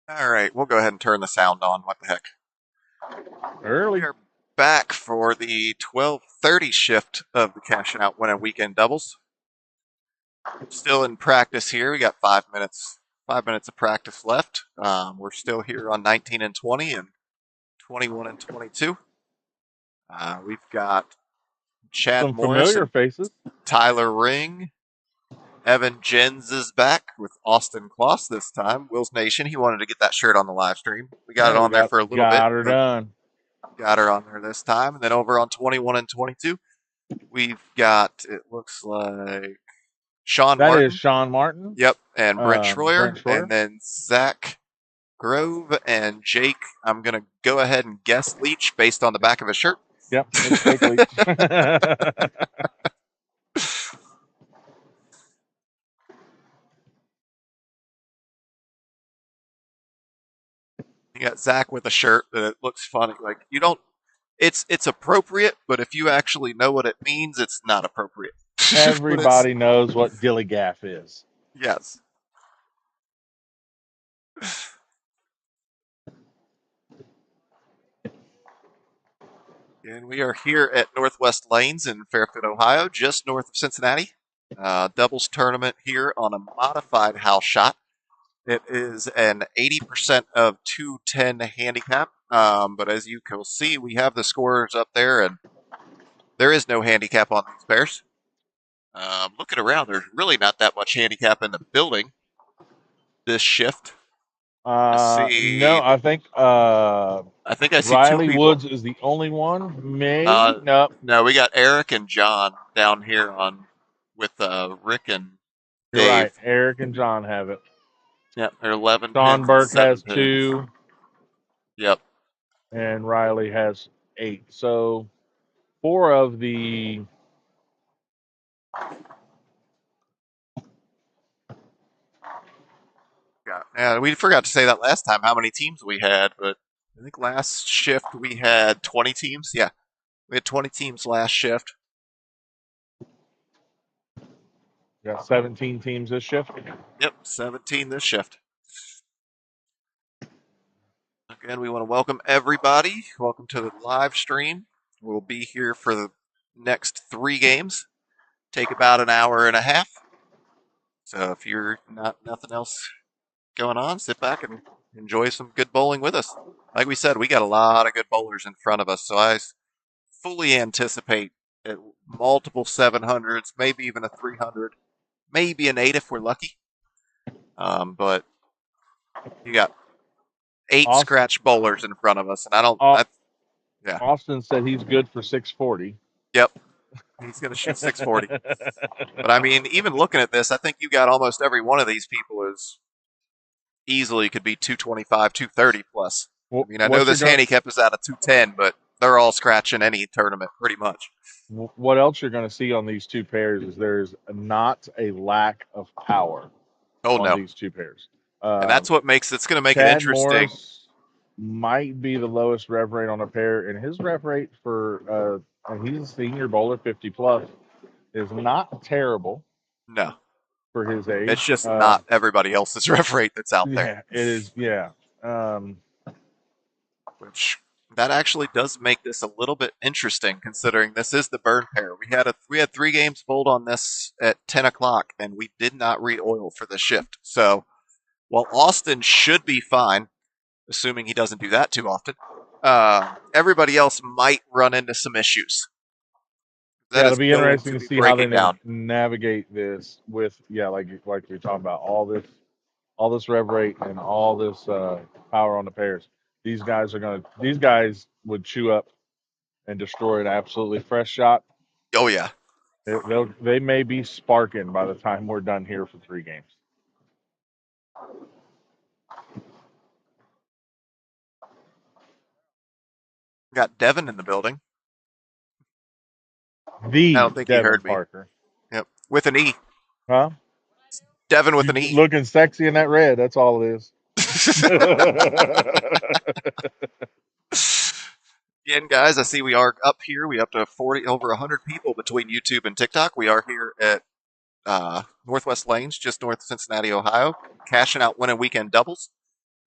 All right, we'll go ahead and turn the sound on. What the heck? We Early. are back for the 12:30 shift of the Cashin Out Winning Weekend Doubles. Still in practice here. We got 5 minutes, 5 minutes of practice left. We're still here on 19 and 20 and 21 and 22. We've got Chad Some Morris familiar and faces. Tyler Ring. Evan Jens is back with Austin Kloss this time. Will's Nation. He wanted to get that shirt on the live stream. We got it Yeah, we on there got for a little bit, got her but done. got her on there this time. And then over on 21 and 22, we've got, it looks like, Sean That is Martin. Sean Martin, Yep. And Brent Brent Schroyer. And Schroyer. then Zach Grove and Jake. I'm going to go ahead and guess Leach based on the back of his shirt. Yep, it's Jake Leach. You got Zach with a shirt that it looks funny. Like, you don't, it's appropriate, but if you actually know what it means, it's not appropriate. But it's, Everybody knows what Gilly Gaff is. yes. And we are here at Northwest Lanes in Fairfield, Ohio, just north of Cincinnati. Doubles tournament here on a modified house shot. It is an 80% of 210 handicap. But as you can see, we have the scores up there, and there is no handicap on these pairs. Looking around, there's really not that much handicap in the building this shift. I No, see. I think I think I see two Riley people. Woods is the only one. Maybe Uh, no. no, we got Eric and John down here on with Rick and You're right. Dave. Eric and John have it. Yep, they're 11 Sean pins and Burke 7 has pins. 2, Yep. and Riley has 8. So 4 of the Yeah, we forgot to say that last time how many teams we had, but I think last shift we had 20 teams. Yeah, we had 20 teams last shift. got 17 teams this shift. Yep, 17 this shift. Again, we want to welcome everybody. Welcome to the live stream. We'll be here for the next 3 games. Take about an hour and a half. So if you're not nothing else going on, sit back and enjoy some good bowling with us. Like we said, we got a lot of good bowlers in front of us, so I fully anticipate multiple 700s, maybe even a 300, maybe an 8 if we're lucky. But you got 8 Austin, scratch bowlers in front of us, and I don't. Yeah, Austin said he's good for 640. yep, he's going to shoot 640. But I mean, even looking at this, I think you got almost every one of these people is easily could be 225, 230 plus. I mean, I know What you're this going handicap is out of 210, but they're all scratching any tournament pretty much. what else you're going to see on these two pairs is there's not a lack of power Oh on no, these two pairs. and that's what makes it's going to make it Chad interesting. Morris might be the lowest rev rate on a pair, and his rev rate for and he's a senior bowler, 50 plus, is not terrible No, for his it's age. just not everybody else's ref rate that's out there. Yeah, it is. Yeah. Which that actually does make this a little bit interesting, considering this is the burn pair. We had 3 games bowled on this at 10 o'clock, and we did not re-oil for the shift. So while Austin should be fine, assuming he doesn't do that too often, everybody else might run into some issues. That Yeah, it'll is be going interesting to to be see how they breaking down. navigate this with like we talked about all this rev rate and all this power on the pairs. These guys would chew up and destroy an absolutely fresh shot. Oh yeah, They may be sparking by the time we're done here for 3 games. we got Devin in the building. I The don't think he Devin heard me. Parker, Yep, with an E. huh? Devin with You an E. looking sexy in that red? That's all it is. Again, guys, I see we are up here. We up to 40, over 100 people between YouTube and TikTok. We are here at Northwest Lanes, just north of Cincinnati, Ohio, cashing out winning weekend doubles.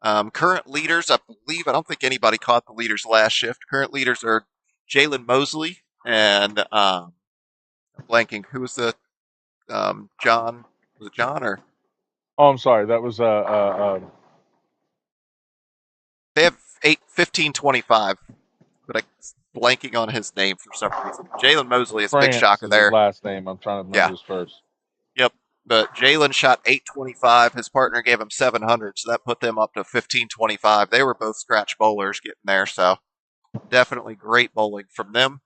Current leaders, I believe, I don't think anybody caught the leaders last shift. Current leaders are Jalen Mosley and blanking. Who was the John? Was it John or Oh, I'm sorry. That was they have 1525, but I'm blanking on his name for some reason. Jalen Mosley is a big France shocker is his there. last name. I'm trying to remember Yeah, his first. yep. But Jalen shot 825. His partner gave him 700, so that put them up to 1525. They were both scratch bowlers getting there, so definitely great bowling from them.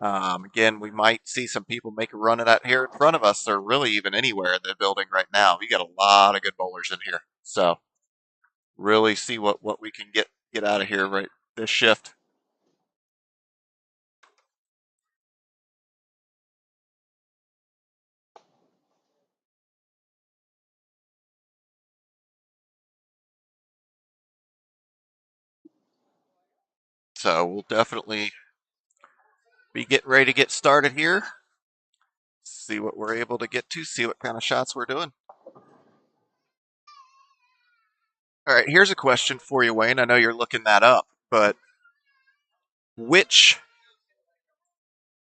Again, we might see some people make a run at that here in front of us, or really even anywhere in the building right now. We got a lot of good bowlers in here, so really see what we can get out of here right this shift. So we'll definitely be getting ready to get started here. See what we're able to get to. See what kind of shots we're doing. All right, here's a question for you, Wayne. I know you're looking that up, but which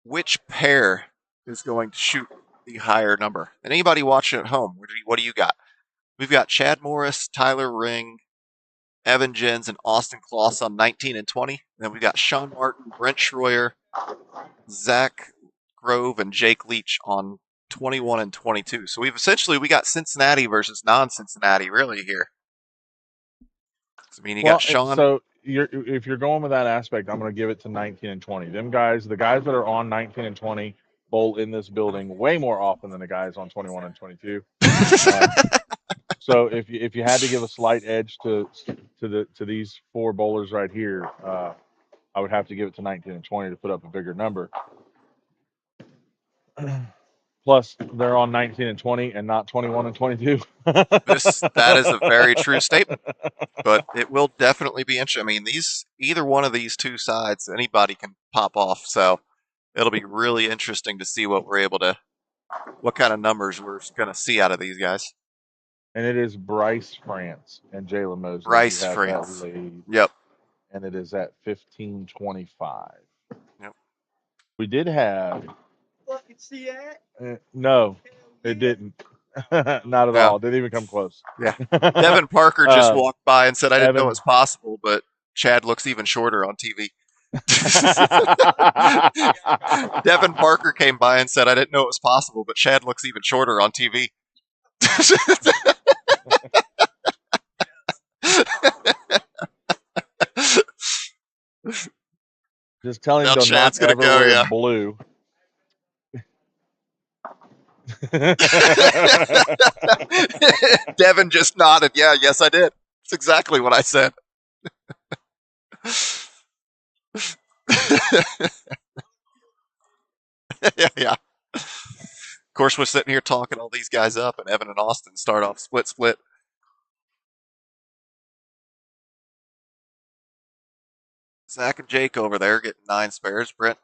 which pair is going to shoot the higher number? And anybody watching at home, what do you got? We've got Chad Morris, Tyler Ring, Evan Jens, and Austin Kloss on 19 and 20. And then we've got Sean Martin, Brent Schroyer, Zach Grove, and Jake Leach on 21 and 22. So we got Cincinnati versus non-Cincinnati really here. I mean, you got Well, Sean. so if you're going with that aspect, I'm going to give it to 19 and 20. Them guys, the guys that are on 19 and 20 bowl in this building way more often than the guys on 21 and 22. So if you had to give a slight edge to these four bowlers right here, I would have to give it to 19 and 20 to put up a bigger number. Plus, they're on 19 and 20 and not 21 and 22. That is a very true statement, but it will definitely be interesting. I mean, either one of these two sides, anybody can pop off. So it'll be really interesting to see what kind of numbers we're going to see out of these guys. And it is Bryce France and Jalen Mosley who Bryce have that France. lead, Yep. and it is at 15-25. Yep. We did have. No, it didn't. Not at No. all. Didn't even come close. Yeah. Devin Parker just walked by and said, "I didn't know it Evan. was possible, but Chad looks even shorter on TV." Devin Parker came by and said, "I didn't know it was possible, but Chad looks even shorter on TV." Just tell him Now to not Chad's gonna ever go, wear yeah. blue. Devin just nodded. Yeah, yes, I did. That's exactly what I said. Yeah, yeah. Of course, we're sitting here talking all these guys up, and Evan and Austin start off split. Zach and Jake over there getting 9 spares. Brent,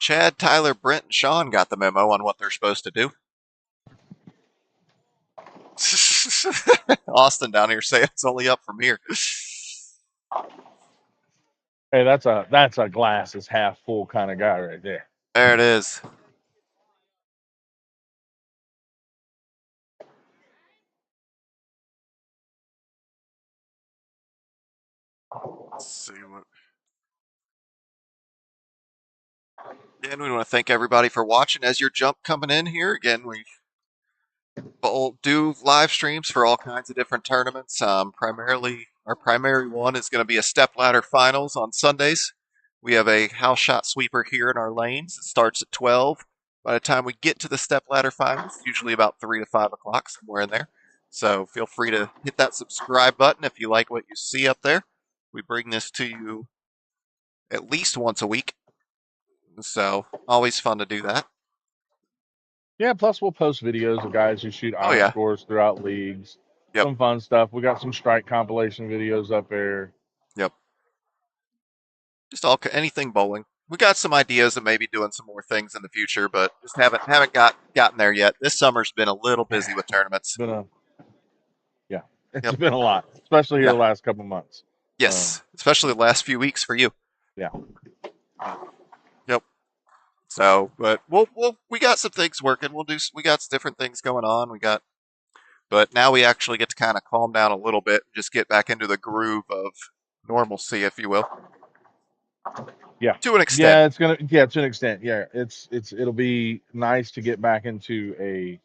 Chad, Tyler, Brent, and Sean got the memo on what they're supposed to do. Austin down here saying it's only up from here. Hey, that's a glass is half full kind of guy right there. There it is. Let's see what. Again, we want to thank everybody for watching. As your jump coming in here, again, we do live streams for all kinds of different tournaments. Primarily, our primary one is going to be a step ladder finals on Sundays. We have a house shot sweeper here in our lanes. It starts at 12. By the time we get to the step ladder finals, usually about 3 to 5 o'clock, somewhere in there. So feel free to hit that subscribe button if you like what you see up there. We bring this to you at least once a week. So always fun to do that. Yeah, plus we'll post videos of guys who shoot Oh, iron yeah. scores throughout leagues. Yep. Some fun stuff. We got some strike compilation videos up there. Yep. Just anything bowling. We got some ideas of maybe doing some more things in the future, but just haven't gotten there yet. This summer's been a little busy with tournaments. Been a yeah. It's Yep. been a lot, especially here Yeah. the last couple months. Um, Yes. Especially the last few weeks for you. yeah, Yep. So, but we got some things working. We got different things going on. But now we actually get to kind of calm down a little bit, just get back into the groove of normalcy, if you will, yeah, to an extent. yeah, to an extent. Yeah, it'll be nice to get back into a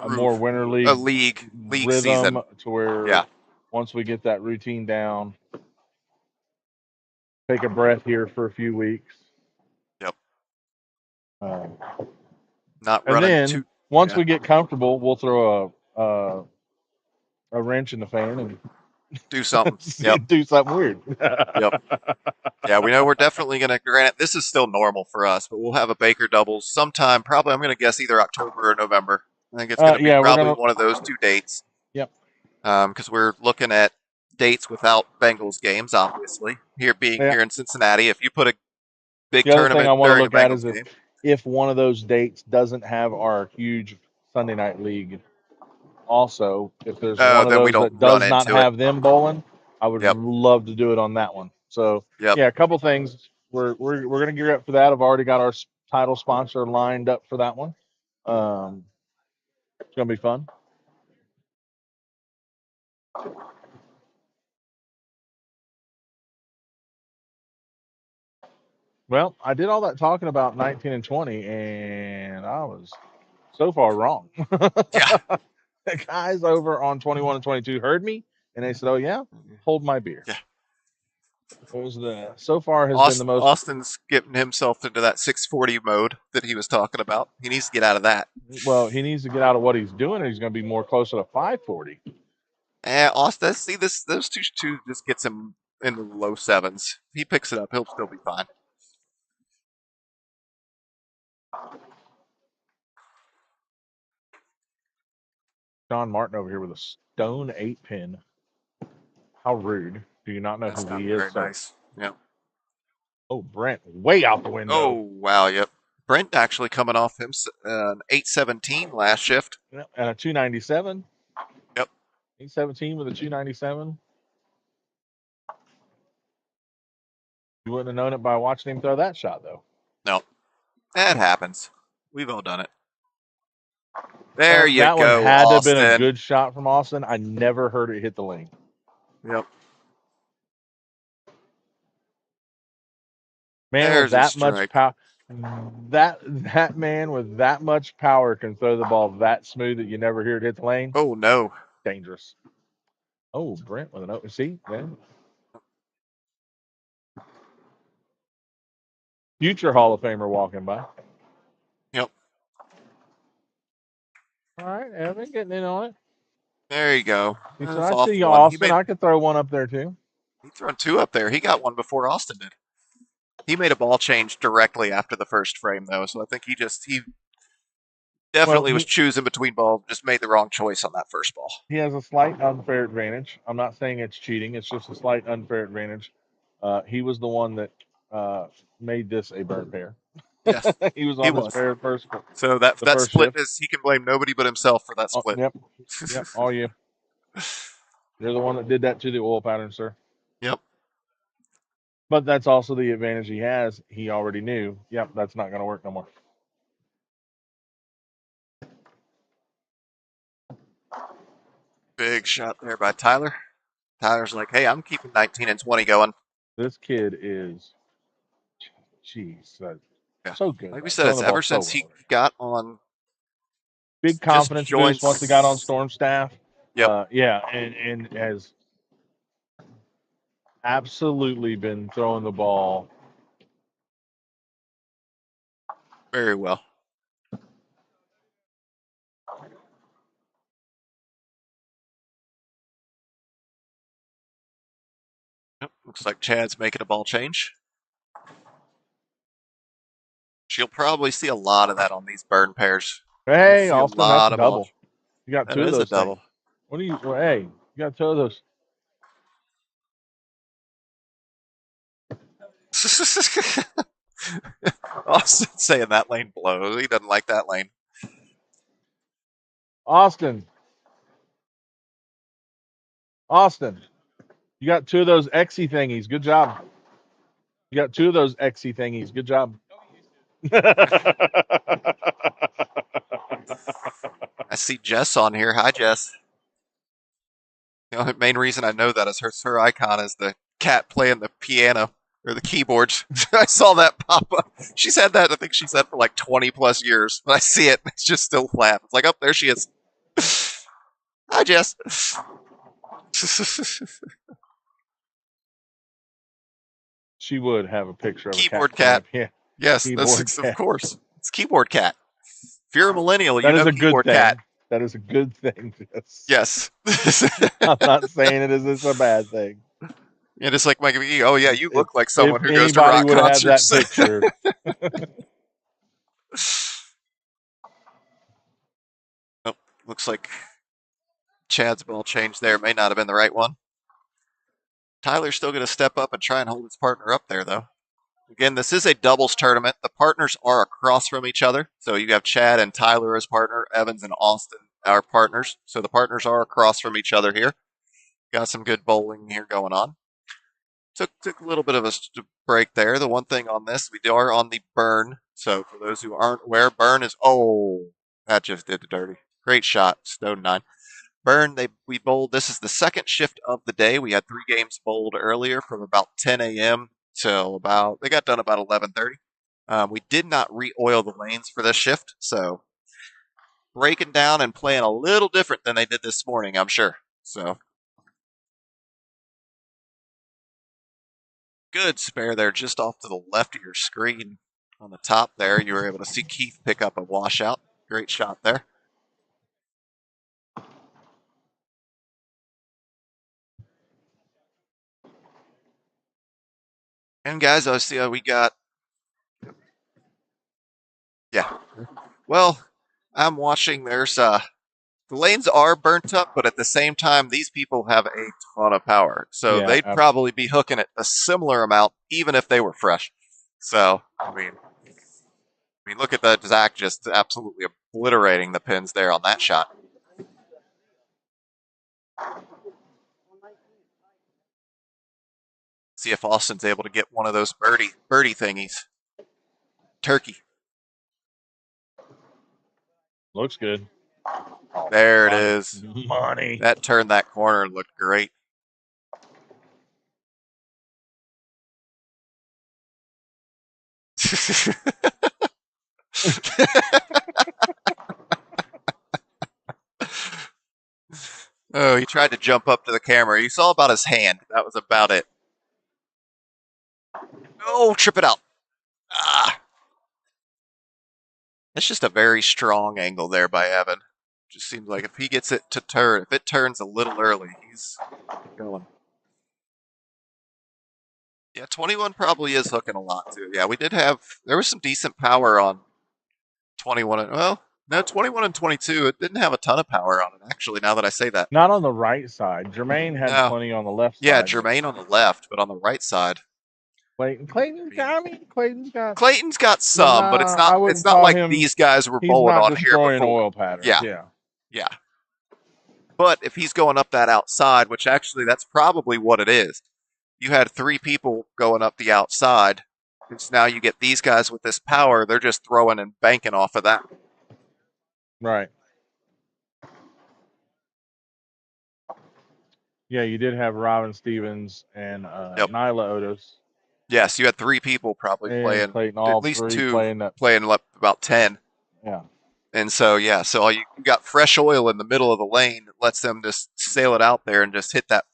more Groove, winter a league league rhythm season. to where Yeah. once we get that routine down, take a breath here for a few weeks. Yep. Uh, Not and running then too. once Yeah. we get comfortable, we'll throw a wrench in the fan Do something. Yep. and do something weird. Yep. Yeah, we know we're definitely going to, granted, this is still normal for us, but we'll have a Baker doubles sometime, probably, I'm going to guess either October or November. I think it's going to be Yeah, we're probably gonna. one of those two dates Yep. because we're looking at dates without Bengals games, obviously. Here being Yeah. here in Cincinnati, if you put a big The other thing I tournament want to during a look at is Bengals game, if one of those dates doesn't have our huge Sunday night league. Also, if there's one of then we those don't that run does not into it. have them bowling, I would Yep. love to do it on that one. So Yep. yeah, a couple things. We're gonna gear up for that. I've already got our title sponsor lined up for that one. Um, it's gonna be fun. Well, I did all that talking about 19 and 20, and I was so far wrong. Yeah. The guys over on 21 and 22 heard me, and they said, "Oh yeah, hold my beer." Yeah. It was the so far has been the most. Austin's getting himself into that 640 mode that he was talking about. He needs to get out of that. Well, he needs to get out of what he's doing, and he's going to be more closer to 540. And Austin, see this, those two just gets him into the low sevens. If he picks it up, he'll still be fine. John Martin over here with a stone 8 pin. How rude! Do you not know That's who not he is, very sir? nice. Yeah. Oh, Brent, way out the Oh window. wow. Yep. Brent actually coming off him an 817 last shift. Yep, and a 297. Yep. 817 with a 297. You wouldn't have known it by watching him throw that shot, though. No, that happens. We've all done it. There you That one go, had to have been a Austin. good shot from Austin. I never heard it hit the lane. Yep. Man with There's a that much strike. power, that man with that much power can throw the ball that smooth that you never hear it hit the lane. Oh no. Dangerous. Oh, Brent with an open. See, man. Future Hall of Famer walking by. Yep. All right, Evan getting in on it. There you go. He said, That's "I see off you, one. Austin. I could throw one up there too." He threw two up there. He got one before Austin did. He made a ball change directly after the first frame though, so I think he Well, definitely was choosing between balls, just made the wrong choice on that first ball. he has a slight unfair advantage. I'm not saying it's cheating. It's just a slight unfair advantage. He was the one that uh, made this a burn pair. Yes, He was he on this was. pair So that the that first split shift. is he can blame nobody but himself for that Oh, split. yep, yep. All you. You're the one that did that to the oil pattern, sir. Yep. But that's also the advantage he has. He already knew, yep, that's not going to work no more. Big shot there by Tyler. Tyler's like, hey, I'm keeping 19 and 20 going. This kid is, jeez, Yeah. so good, Like we man. said, Throwing it's the ball ever so since well. he got on, Big just confidence boost once he got on joints. Storm staff. Yep. Yeah, and has absolutely been throwing the ball. Very well. Yep. Looks like Chad's making a ball change. She'll probably see a lot of that on these burn pairs. You'll Hey, see a Austin, that's a lot of ball. double. You got That two of is a those double. things. What do you? Well, hey, you got two of those. Austin saying that lane blows. He doesn't like that lane. Austin, Austin, you got two of those XE thingies. Good job. You got two of those XE thingies. Good job. I see Jess on here. Hi, Jess. The only main reason I know that is her icon is the cat playing the piano or the keyboards. I saw that pop up. She's had that, I think she's had for like 20 plus years. But I see it, it's just still flat. It's like, oh, there she is. Hi, Jess. She would have a picture of a cat Keyboard playing a cat. piano. Yes, Keyboard of cat. course. It's keyboard cat. If you're a millennial, you That is know a good keyboard cat. thing. That is a good thing. Yes. Yes. I'm not saying it is a bad thing. And it's like, oh yeah, you If look like someone if who goes to anybody rock would have had that concerts. picture, Oh, looks like Chad's ball change there may not have been the right one. Tyler's still going to step up and try and hold his partner up there, though. Again, this is a doubles tournament. The partners are across from each other. So you have Chad and Tyler as partner, Evans and Austin are partners. So the partners are across from each other here. Got some good bowling here going on. Took a little bit of a break there. The one thing on this, we are on the burn. So for those who aren't aware, burn is, oh, that just did the dirty. Great shot, Stone 9. Burn, we bowled. This is the second shift of the day. We had 3 games bowled earlier from about 10 a.m. till about, they got done about 11:30. We did not re-oil the lanes for this shift, so breaking down and playing a little different than they did this morning, I'm sure. So good spare there, just off to the left of your screen on the top there. You were able to see Keith pick up a washout. Great shot there. And guys, I see we got, yeah. Well, I'm watching. The lanes are burnt up, but at the same time, these people have a ton of power. So yeah, they'd probably be hooking it a similar amount, even if they were fresh. So, look at that. Zach just absolutely obliterating the pins there on that shot. See if Austin's able to get one of those birdie thingies. Turkey. looks good. There it Money. is. Money. That turned that corner and looked great. Oh, he tried to jump up to the camera. You saw about his hand. That was about it. Oh, trip it out. Ah. That's just a very strong angle there by Evan. Just seems like if he gets it to turn, if it turns a little early, he's going. Yeah, 21 probably is hooking a lot too. Yeah, there was some decent power on 21. Well, no, 21 and 22, it didn't have a ton of power on it, actually, now that I say that. Not on the right side. Jermaine had No. plenty on the left Yeah, side. Jermaine on the left, but on the right side. Clayton's got. I mean, Clayton's got. Clayton's got But some, but nah, I it's wouldn't not call like him. these guys were He's bowling not on here destroying before. oil patterns. Yeah, Yeah. yeah. But if he's going up that outside, which actually that's probably what it is, you had 3 people going up the outside. It's now you get these guys with this power, they're just throwing and banking off of that. Right. Yeah, you did have Robin Stevens and Yep. Nyla Otis Yes, you had 3 people probably and playing, Clayton, at all least three 2 playing that. playing about 10. Yeah. And so, yeah, so you got fresh oil in the middle of the lane that lets them just sail it out there and just hit that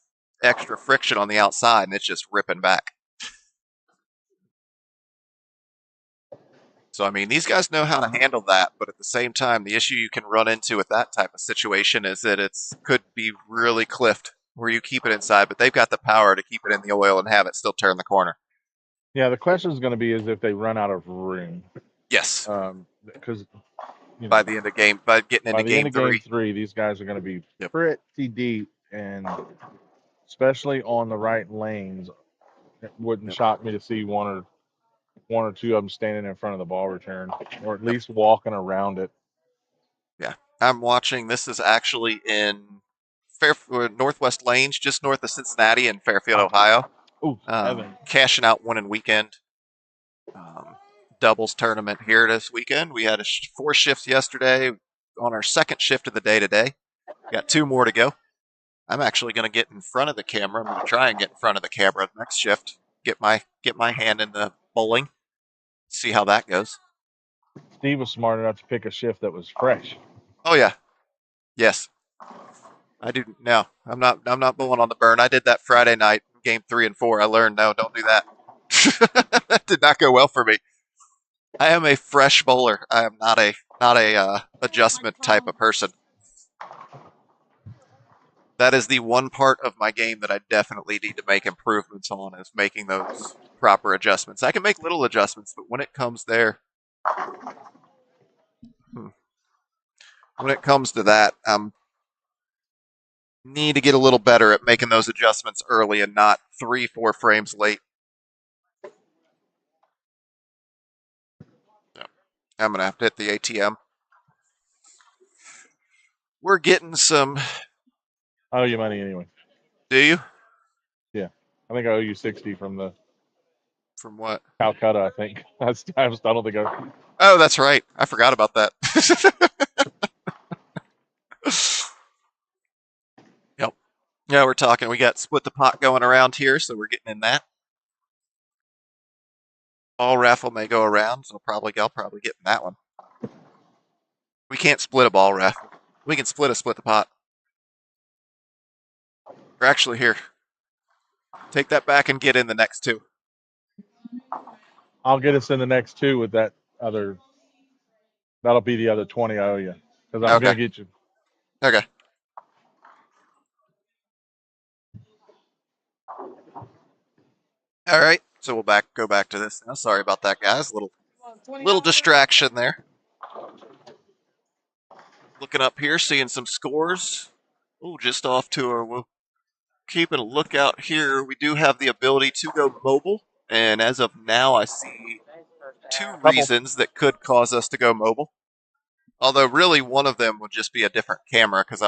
extra friction on the outside, and it's just ripping back. So, these guys know how to handle that, but at the same time, the issue you can run into with that type of situation is that it's could be really cliffed where you keep it inside, but they've got the power to keep it in the oil and have it still turn the corner. Yeah, the question is going to be is if they run out of room. Yes. Because By the end of game, by getting into by the end game of game 3. 3, these guys are going to be Yep. pretty deep, and especially on the right lanes, it wouldn't shock me to see one or two of them standing in front of the ball return, or at least walking around it. Yeah. I'm watching. This is actually in Northwest Lanes, just north of Cincinnati in Fairfield, Oh, Ohio. ooh, heaven. Cashing out winning weekend. Um, doubles tournament here this weekend. We had 4 shifts yesterday. On our second shift of the day today. Got 2 more to go. I'm actually going to get in front of the camera. I'm going to try and get in front of the camera next shift. Get my hand in the bowling. See how that goes. Steve was smart enough to pick a shift that was fresh. Oh yeah, yes. I do. No, I'm not. I'm not bowling on the burn. I did that Friday night, game 3 and 4. I learned no, don't do that. That did not go well for me. I am a fresh bowler. I am not a adjustment type of person. That is the one part of my game that I definitely need to make improvements on is making those proper adjustments. I can make little adjustments, but when it comes there, when it comes to that, need to get a little better at making those adjustments early and not 3, 4 frames late. So I'm gonna have to hit the ATM. We're getting some. I owe you money anyway. Do you? Yeah, I think I owe you 60 from the From what? Calcutta. I think I don't think I. Oh, that's right. I forgot about that. Yep. Yeah, we're talking. We got split the pot going around here, so we're getting in that. All raffle may go around, so I'll probably get in that one. We can't split a ball raffle. We can split the pot. Or actually, here, take that back and get in the next 2. I'll get us in the next 2 with that other. That'll be the other 20 I owe you because I'm Okay. gonna get you. Okay. All right. So we'll go back to this now. Sorry about that, guys. Little distraction there. Looking up here, seeing some scores. Oh, just off to our. We'll keeping a lookout here. We do have the ability to go mobile, and as of now, I see 2 Couple. reasons that could cause us to go mobile. Although really, one of them would just be a different camera because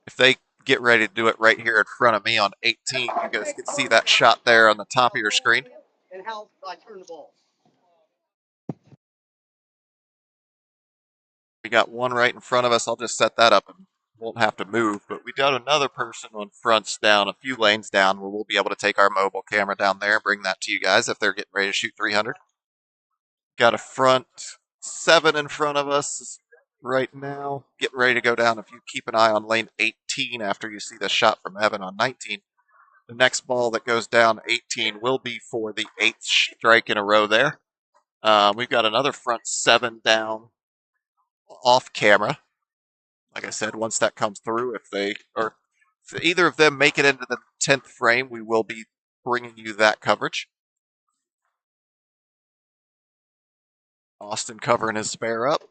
if they get ready to do it right here in front of me on 18, you guys can see that shot there on the top of your screen. We got one right in front of us. I'll just set that up and won't have to move. But we got another person on fronts down, a few lanes down, where we'll be able to take our mobile camera down there and bring that to you guys if they're getting ready to shoot 300. Got a front 7 in front of us right now, getting ready to go down. If you keep an eye on lane 18 after you see the shot from Evan on 19, the next ball that goes down 18 will be for the 8th strike in a row there. We've got another front 7 down off camera. Like I said, once that comes through, if either of them make it into the 10th frame, we will be bringing you that coverage. Austin covering his spare up.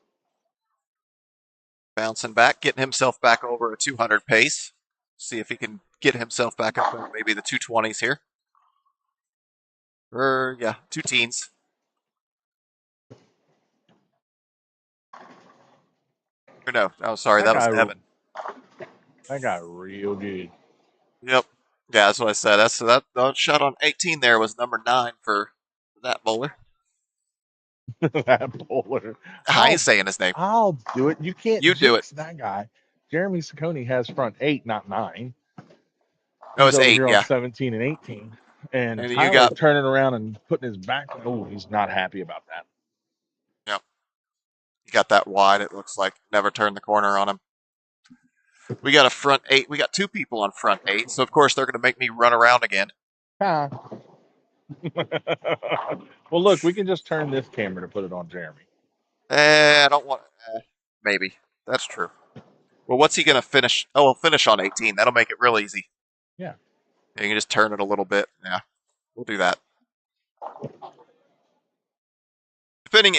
Bouncing back, getting himself back over a 200 pace. See if he can get himself back up in maybe the 220s here. Yeah, 2 teens. Or no, oh sorry, That that was guy. Evan. That guy real good. Yep. Yeah, that's what I said. That shot on 18 there was number 9 for that bowler. That bowler. I ain't saying his name. I'll do it. You can't You do it. jinx that guy. Jeremy Saccone has front 8, not 9. Oh, He's it's over 8. here on Yeah. 17 and 18. And And you Tyler got turning around and putting his back. Oh, he's not happy about that. Yep. You got that wide. It looks like never turned the corner on him. We got a front 8. We got 2 people on front 8. So of course they're going to make me run around again. Ah. Well, look, we can just turn this camera to put it on Jeremy. I don't want. Maybe that's true. Well, what's he going to finish? Oh, he'll finish on 18. That'll make it real easy. Yeah. You can just turn it a little bit. Yeah, we'll do that. Depending,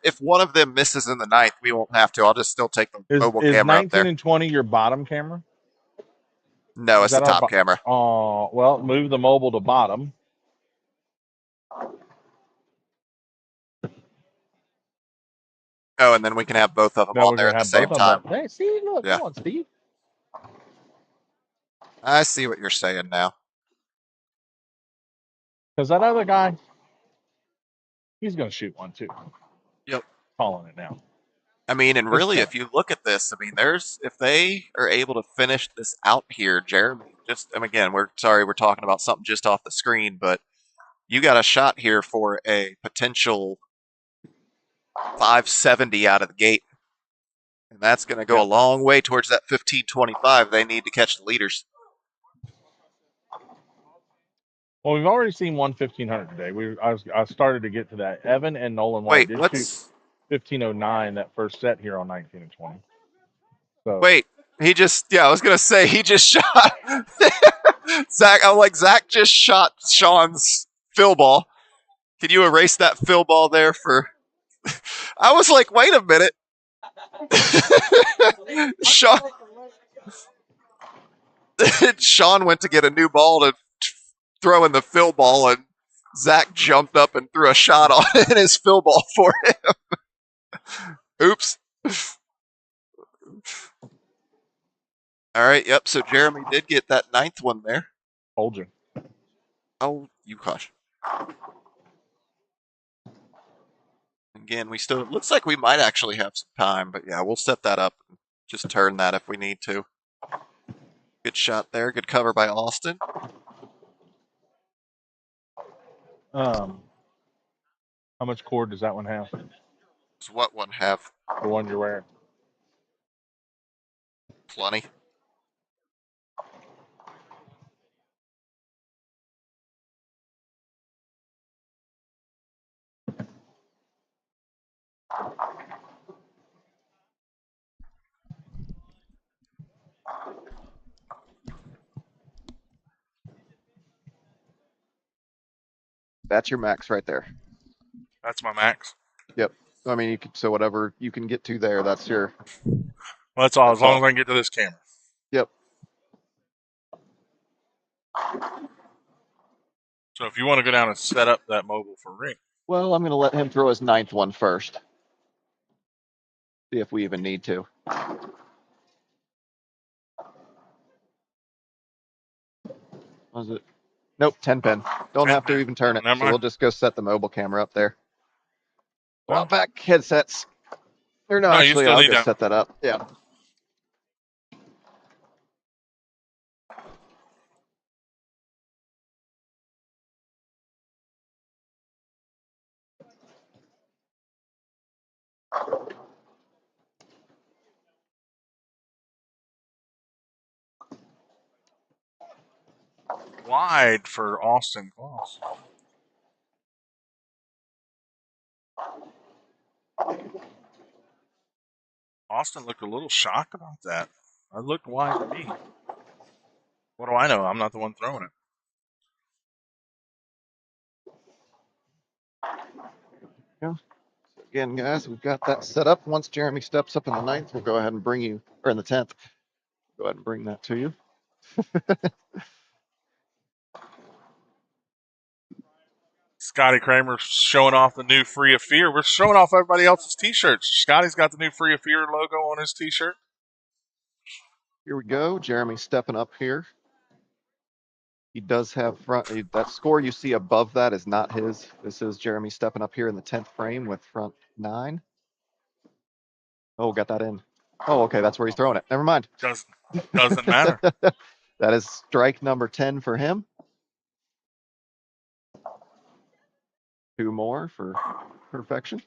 if one of them misses in the 9th, we won't have to. I'll just still take the Is mobile is camera up 19 there. and 20 your bottom camera? No, Is it's the that our top camera. Oh, well, move the mobile to bottom. Oh, and then we can have both of them Then on we're there gonna at the have both same of them time. up. Hey, Steve, look, Yeah, come on, Steve. I see what you're saying now. Because that other guy, he's gonna shoot one too. Yep. Calling it now. I mean, and It's really, ten. if you look at this, I mean, there's if they are able to finish this out here, Jeremy. Just, and again, we're sorry we're talking about something just off the screen, but you got a shot here for a potential 570 out of the gate, and that's going to go a Yep. long way towards that 1525 they need to catch the leaders. Well, we've already seen one 1500 today. I started to get to that. Evan and Nolan White Wait, did shoot let's 1509 that first set here on 19 and 20. So wait. He just, yeah, I was going to say he just shot Zach. I'm like, Zach just shot Sean's fill ball. Can you erase that fill ball there for? I was like, wait a minute. Sean, Sean went to get a new ball to throw in the fill ball, and Zach jumped up and threw a shot on it in his fill ball for him. Oops. All right, yep. So Jeremy did get that ninth one there. told you. Oh, you hush. Again, we still looks like we might actually have some time, but yeah, we'll set that up and just turn that if we need to. Good shot there. Good cover by Austin. How much cord does that one have? So what one have? The one you're wearing. Plenty. That's your max right there. That's my max. Yep. I mean, you could, so whatever you can get to there, that's your. Well, that's all. That's As long all. as I can get to this camera. Yep. So if you want to go down and set up that mobile for ring, Well, I'm going to let him throw his ninth one first. See if we even need to. Was it? Nope, 10 pin. Don't have to even turn oh, it. never So we'll mind. just go set the mobile camera up there. Well, Well, back headsets. Or no, no, you actually, still I'll need go that. set that up. Yeah. Wide for Austin Claus. Austin looked a little shocked about that. I looked wide to me. What do I know? I'm not the one throwing it. Yeah. So again, guys, we've got that set up. Once Jeremy steps up in the ninth, we'll go ahead and bring you, or in the 10th, go ahead and bring that to you. Scotty Kramer showing off the new Free of Fear. We're showing off everybody else's T-shirts. Scotty's got the new Free of Fear logo on his T-shirt. Here we go. Jeremy stepping up here. He does have front. That score you see above that is not his. This is Jeremy stepping up here in the 10th frame with front 9. Oh, got that in. Oh, okay. That's where he's throwing it. Never mind. Doesn't matter. That is strike number 10 for him. 2 more for perfection.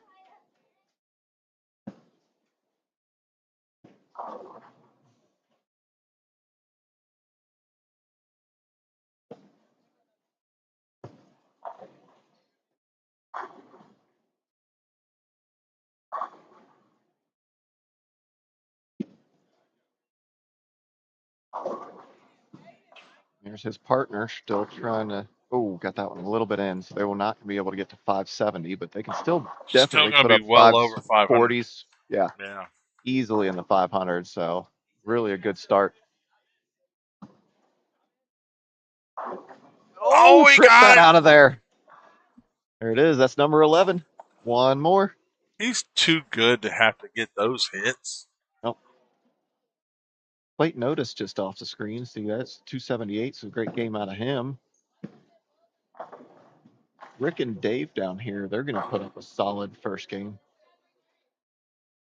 Here's his partner still trying to. Oh, got that one a little bit in. So they will not be able to get to 570, but they can still Still definitely going to put be up well over 500. 540s. Yeah, Yeah. easily in the 500. So really a good start. Oh, Oh, he tripped got that it. out of there. There it is. That's number 11. One more. He's too good to have to get those hits. Oh, Clayton Otis just off the screen. See, that's 278. So great game out of him. Rick and Dave down here, they're going to put up a solid first game.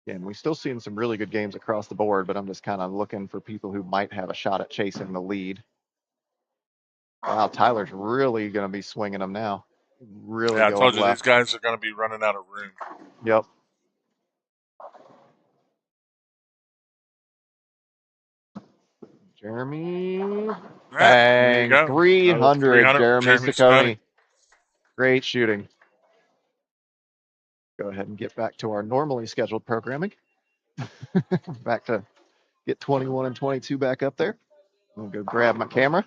And we're still seeing some really good games across the board, but I'm just kind of looking for people who might have a shot at chasing the lead. Wow, Tyler's really going to be swinging them now. Really Yeah, I going told you these left. guys are going to be running out of room. Yep. Jeremy. All right, there you Bang. go. Another 300, 300 for Jeremy Jeremy Saccone. Saccone. Great shooting. Go ahead and get back to our normally scheduled programming. Back to get 21 and 22 back up there. I'm going to go grab my camera.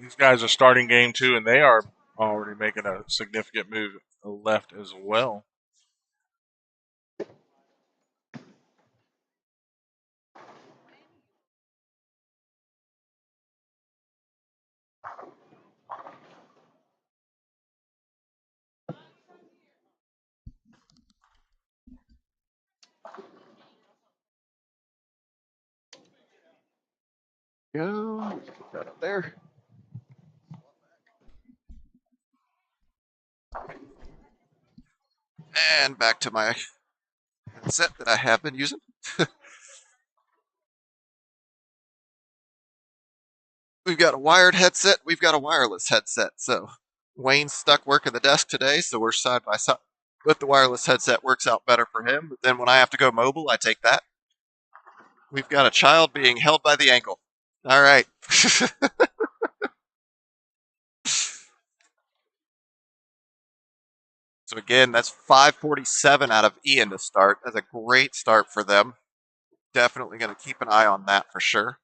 These guys are starting game two, and they are already making a significant move left as well. Go. Put that up there. And back to my headset that I have been using. We've got a wired headset. We've got a wireless headset. So Wayne's stuck working the desk today, so we're side by side. But the wireless headset works out better for him. But then when I have to go mobile, I take that. We've got a child being held by the ankle. All right. So again, that's 547 out of Ian to start. That's a great start for them. Definitely going to keep an eye on that for sure.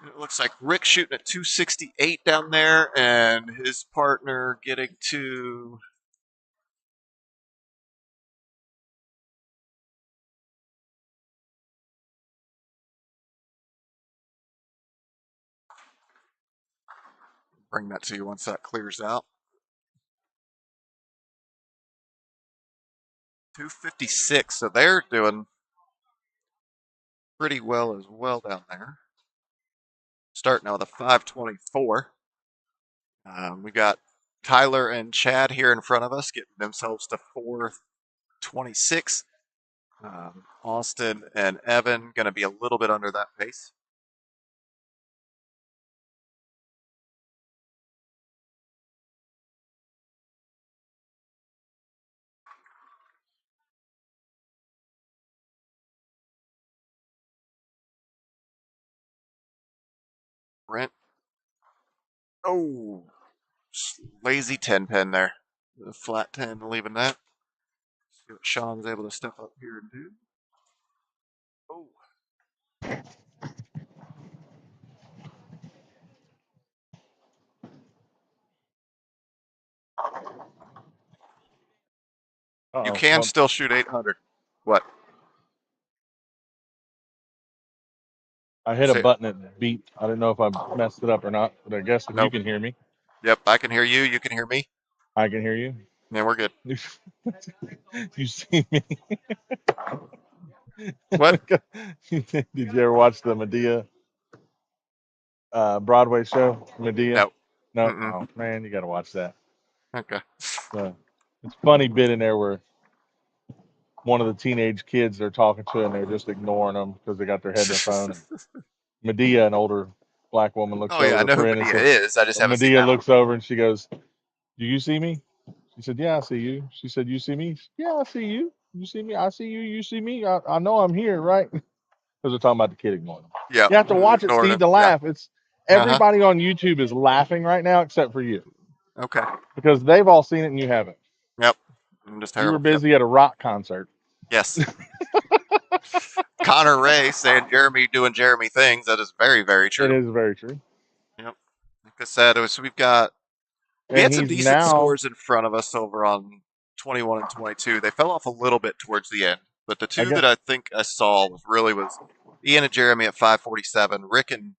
It looks like Rick shooting at 268 down there, and his partner getting to bring that to you once that clears out. 256, so they're doing pretty well as well down there. Starting out with a 524. We got Tyler and Chad here in front of us getting themselves to 426. Austin and Evan going to be a little bit under that pace. Brent. Oh, lazy 10 pin there. The flat 10, leaving that. See what Sean's able to step up here and do. Oh. You Uh-oh. can Well, still shoot 800. What? I hit a Say, button that beeped. I didn't know if I messed it up or not, but I guess if you nope. can hear me, Yep, I can hear you. You can hear me. I can hear you. Yeah, we're good. You see me? What? Did you ever watch the Medea Broadway show? Medea? No. No. Mm-mm. Oh man, you got to watch that. Okay. It's a funny bit in there where one of the teenage kids they're talking to and they're just ignoring them because they got their head in their phone. And Medea, an older black woman, looks Oh, yeah, over I to her know who friend and Medea says, is. I just haven't seen Medea that one. looks over and she goes, "Do you see me?" She said, "Yeah, I see you." She said, "You see me?" "Yeah, I see you. You see me? I see you. You see me? I know I'm here, right?" Because they're talking about the kid ignoring them. Yep. You have to watch it, Ignored Steve, him. to Yeah. laugh. It's Uh-huh. everybody on YouTube is laughing right now except for you Okay. because they've all seen it and you haven't. Yep. I'm just You were terrible. Yep. busy at a rock concert. Yes. Connor Ray saying Jeremy doing Jeremy things. That is very, very It true. is very true. Yep. Like I said, we And had some he's decent now, scores in front of us over on 21 and 22. They fell off a little bit towards the end, but the I two guess, that I think I saw was Ian and Jeremy at 547, Rick and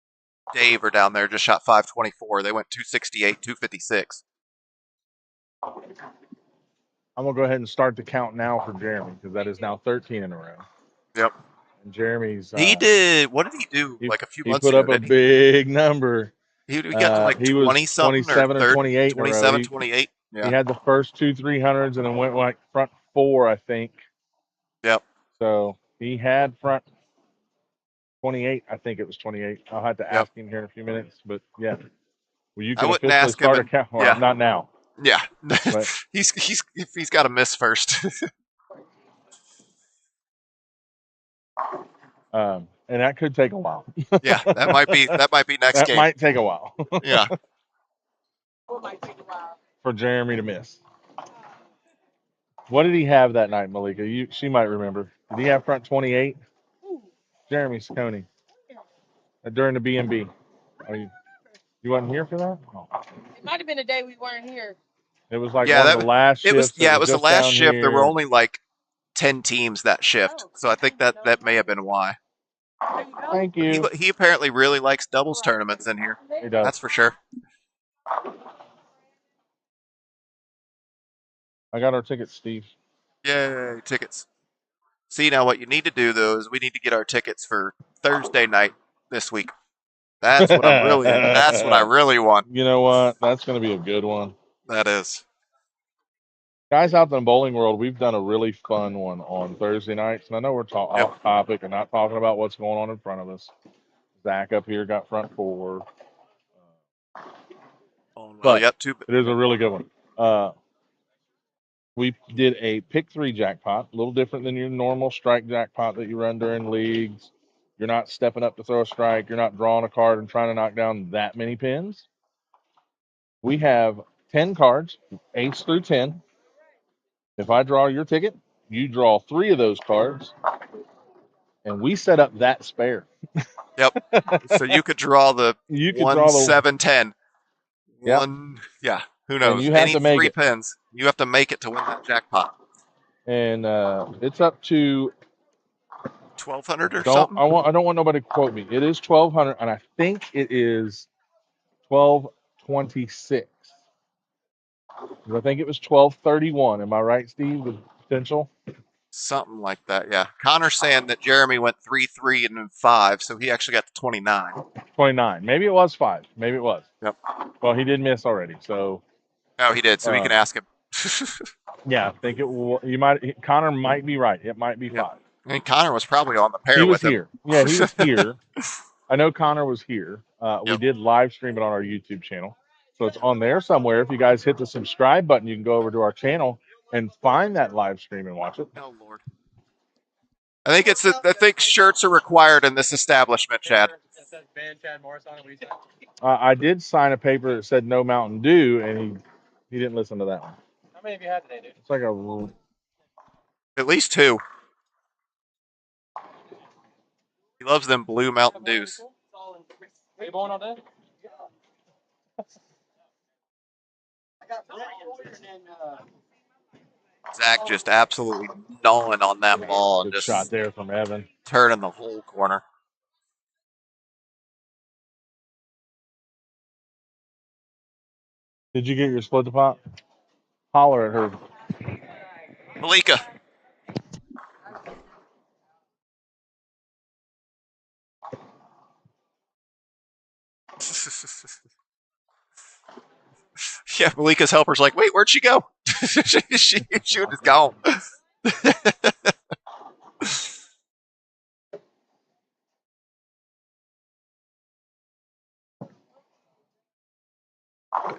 Dave are down there, just shot 524. They went 268, 256. I'm gonna go ahead and start the count now for Jeremy because that is now 13 in a row. Yep. And Jeremy's He did. What did he do like a few he months put ago, up a didn't he? big number. He got to like He was 20 something or 27 or 30, 28 in a row. 27, 28. He Yeah. had the first 2 300s and then went like front four, I think. Yep. So he had front 28. I think it was 28. I'll have to Yep. ask him here in a few minutes. But yeah, well, you I can wouldn't officially ask him. start a And count. Well, yeah. not now, Yeah. but he's got to miss first. and that could take a while. Yeah. That might be next That game. might take a while Yeah. for Jeremy to miss. What did he have that night, Malika? She might remember. Did he have front 28? Jeremy Scone during the B&B. Oh, you wasn't here for that? Oh. It might have been a day we weren't here. It was like Yeah. one of the last It was. shifts. Yeah. It was the just last down shift. There were here. only like 10 teams that shift, so I think that may have been why. Thank But you. he apparently really likes doubles tournaments in here. He does. That's for sure. I got our tickets, Steve. Yay, tickets. See, now what you need to do though is we need to get our tickets for Thursday night this week. That's what I really want. You know what? That's going to be a good one. That is. Guys out in the bowling world, we've done a really fun one on Thursday nights. And I know we're Yep. off topic and not talking about what's going on in front of us. Zach up here got front four. Well, yep, too. It is a really good one. We did a pick three jackpot, a little different than your normal strike jackpot that you run during leagues. You're not stepping up to throw a strike. You're not drawing a card and trying to knock down that many pins. We have 10 cards, ace through 10. If I draw your ticket, you draw 3 of those cards, and we set up that spare. Yep. So you could draw the You could 1, draw the 7, 10. Yep. One, yeah. Who And knows? you have Any to make 3 it. pins, you have to make it to win that jackpot. And it's up to 1,200 or I something. don't want nobody to quote me. It is 1,200, and I think it is 1226. I think it was 1231. Am I right, Steve? With potential. Something like that, yeah. Connor's saying that Jeremy went 3, 3, and then 5, so he actually got to 29. 29. Maybe it was 5. Maybe it was. Yep. Well, he did miss already, so. Oh, he did. So we can ask him. Yeah, I think Connor might be right. It might be 5. I mean, Connor was probably on the pair He was with him. here. Yeah, he was here. I know Connor was here. We Yep. did live stream it on our YouTube channel. So it's on there somewhere. If you guys hit the subscribe button, you can go over to our channel and find that live stream and watch it. Oh Lord. I think shirts are required in this establishment, Chad. I did sign a paper that said no Mountain Dew, and he didn't listen to that one. How many have you had today, dude? It's like a At least 2. He loves them blue Mountain Dews. Are you born all day? Zach just absolutely gnawing on that ball and good just shot there from Evan. turning the whole corner. Did you get your split the pot? Holler at her. Malika. Yeah, Malika's helper's like, wait, where'd she go? she was gone.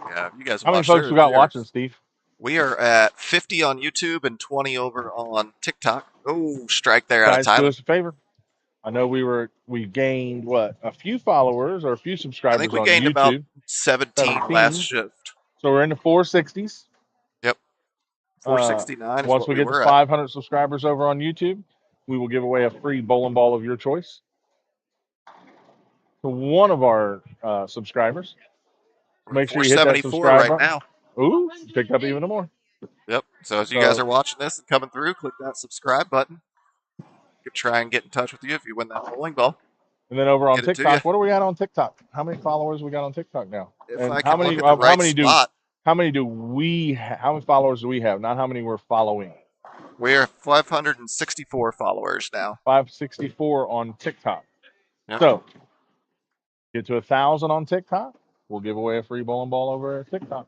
Yeah, you guys How many watch folks we got watching, Steve? We are at 50 on YouTube and 20 over on TikTok. Oh, strike there out of Guys, do Tyler. us a favor. I know we gained a few followers or a few I subscribers think we on gained YouTube. about 17 last shift. So we're in the 460s. Yep. 469 is once what we we get were to 500 subscribers over on YouTube, we will give away a free bowling ball of your choice to one of our subscribers. at. Make sure you hit that 474 subscribe right button. now. Ooh, picked up even more. Yep. So as you guys are watching this and coming through, click that subscribe button. You could try and get in touch with you if you win that bowling ball. And then over on Get it to you. TikTok, what are we at on TikTok? How many followers we got on TikTok now? If And I can look at the how right many spot, how many followers do we have? Not how many we're following. we're 564 followers now. 564 on TikTok. Yep. So get to 1,000 on TikTok. We'll give away a free bowling ball over at TikTok.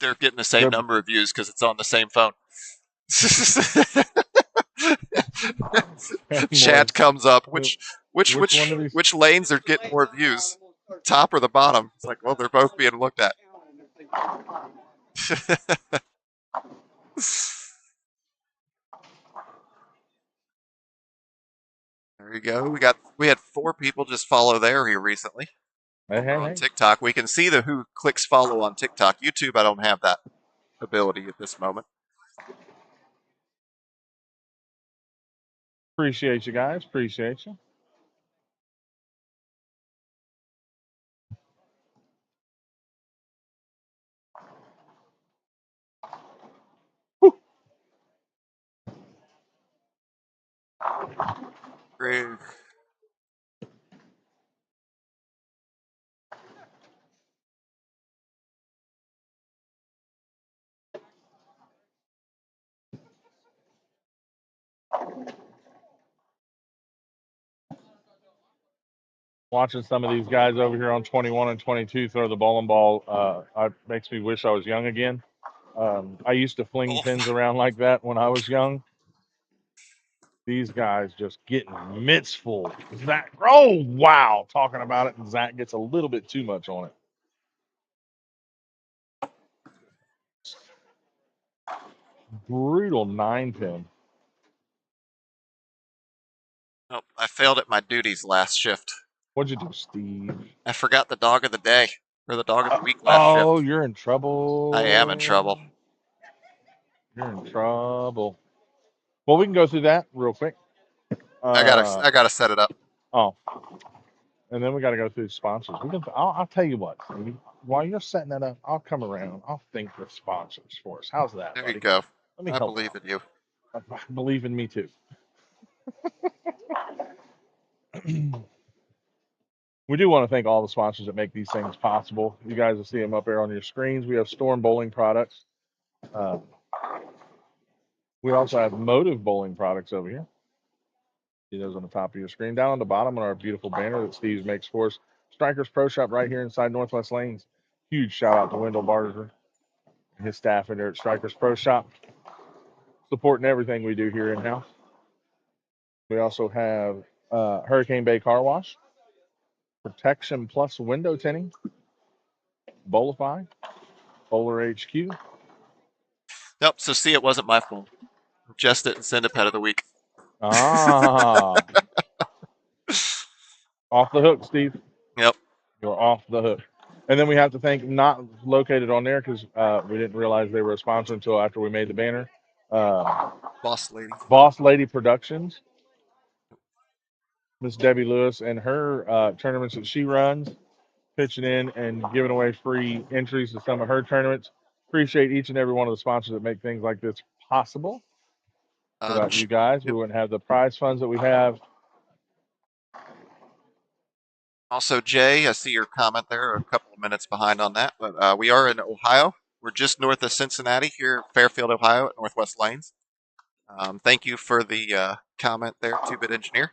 They're getting the same They're number of views because it's on the same phone. more. Chat comes up. Which which Which one which of these? which lanes are getting more views? Top or the bottom? It's like, well, they're both being looked at. There you go. We had 4 people just follow there here recently Hey, over hey, on hey. TikTok. We can see who clicks follow on TikTok. YouTube, I don't have that ability at this moment. Appreciate you guys. Appreciate you. Whew. Great. Watching some of these guys over here on 21 and 22 throw the bowling ball makes me wish I was young again. I used to fling Oh, pins around like that when I was young. These guys just getting mitts full. Zach, oh wow, talking about it, and Zach gets a little bit too much on it. Brutal 9-pin. oh, I failed at my duties last shift. What'd you do, Steve? I forgot the dog of the day or the dog of the week last Oh, shift. you're in I am in trouble. trouble. You're in trouble. Well, we can go through that real quick. I gotta set it up. Oh, and then we got to go through sponsors. I'll tell you what. Steve, while you're setting that up, I'll come around. I'll think of sponsors for us. How's that, There you buddy? go. Let me I help believe out. in you. Believe in me too. We do want to thank all the sponsors that make these things possible. You guys will see them up there on your screens. We have Storm Bowling products. Uh, we also have Motive Bowling products over here. See those on the top of your screen. Down on the bottom on our beautiful banner that Steve makes for us. Strikers Pro Shop right here inside Northwest Lanes. Huge shout out to Wendell Barger and his staff in there at Strikers Pro Shop, supporting everything we do here in house. We also have Hurricane Bay Car Wash, Protection Plus Window Tinting, Bowlify, Bowler HQ. Nope. So see, it wasn't my fault. Just didn't send a pet of the week. Ah, off the hook, Steve. Yep. You're off the hook. And then we have to thank, not located on there because we didn't realize they were a sponsor until after we made the banner. Boss lady. Boss Lady Productions, Miss Debbie Lewis, and her tournaments that she runs, pitching in and giving away free entries to some of her tournaments. Appreciate each and every one of the sponsors that make things like this possible. Without you guys, we Yep. wouldn't have the prize funds that we have. Also, Jay, I see your comment there. A couple of minutes behind on that, but we are in Ohio. We're just north of Cincinnati here, Fairfield, Ohio, at Northwest Lanes. Thank you for the comment there, 2-Bit Engineer.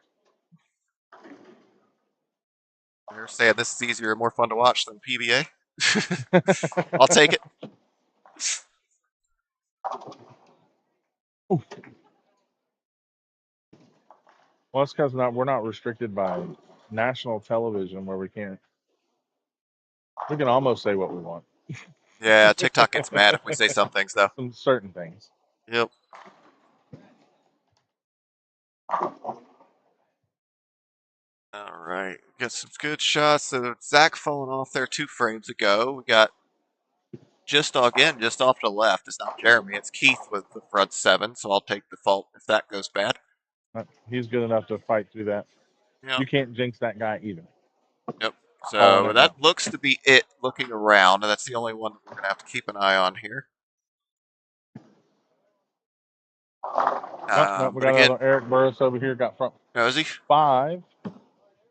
They're saying this is easier and more fun to watch than PBA. I'll take it. Well, it's because we're not restricted by national television where we can almost say what we want. Yeah, TikTok gets mad if we say some things, though. Some certain things. Yep. All right. Got some good shots. So Zach falling off there 2 frames ago. We got just off to the left. It's not Jeremy. It's Keith with the front 7. So I'll take the fault if that goes bad. He's good enough to fight through that. Yep. You can't jinx that guy either. Yep. Calling So it that now. looks to be it looking around. And that's the only one that we're going to have to keep an eye on here. Nope, we But got again, another Eric Burris over here. Got front oh, is he? 5.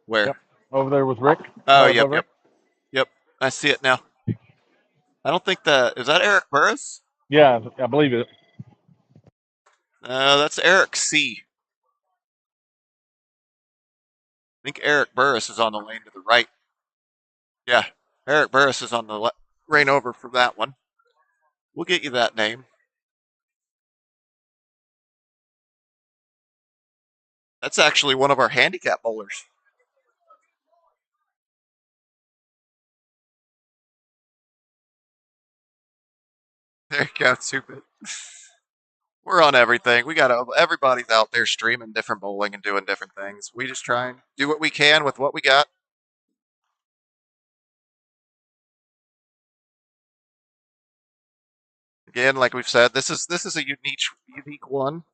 Where? Yep, over there with Rick. Oh, Right yep, above yep, Rick. yep. I see it now. I don't think that is that Eric Burris. Yeah, I believe it. That's Eric C. I think Eric Burris is on the lane to the right. Yeah, Eric Burris is on the lane over from that one. We'll get you that name. That's actually one of our handicap bowlers. There you go, stupid. We're on everything. Everybody's out there streaming different bowling and doing different things. We just try and do what we can with what we got. Again, like we've said, this is a unique one.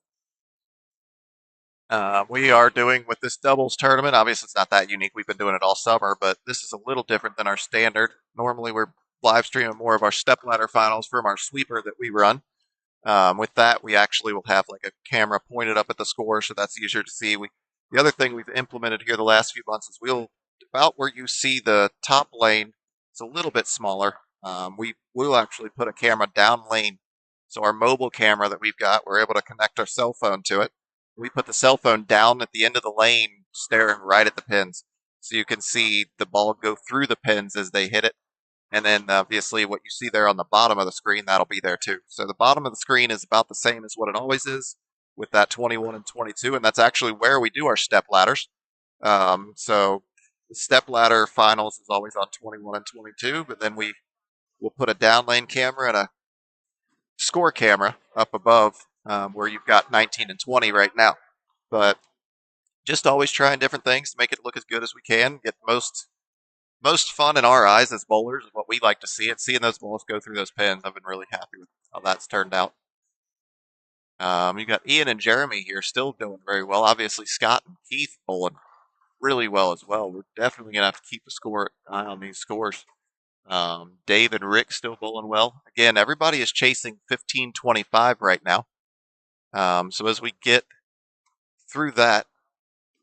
We are doing with this doubles tournament. Obviously, it's not that unique. We've been doing it all summer, but this is a little different than our standard. Normally, we're live streaming more of our step ladder finals from our sweeper that we run. With that, we actually will have like a camera pointed up at the score, so that's easier to see. The other thing we've implemented here the last few months is about where you see the top lane, it's a little bit smaller. We'll actually put a camera down lane, so our mobile camera that we've got, we're able to connect our cell phone to it. We put the cell phone down at the end of the lane, staring right at the pins, so you can see the ball go through the pins as they hit it. And then obviously what you see there on the bottom of the screen, that'll be there too. So the bottom of the screen is about the same as what it always is with that 21 and 22. And that's actually where we do our step ladders. So the step ladder finals is always on 21 and 22, but then we'll put a down lane camera and a score camera up above where you've got 19 and 20 right now. But just always trying different things to make it look as good as we can, get most fun in our eyes as bowlers is what we like to see. And seeing those balls go through those pins, I've been really happy with how that's turned out. You got Ian and Jeremy here still doing very well. Obviously, Scott and Keith bowling really well as well. We're definitely going to have to keep eye on these scores. Dave and Rick still bowling well. Again, everybody is chasing 15-25 right now. So as we get through that,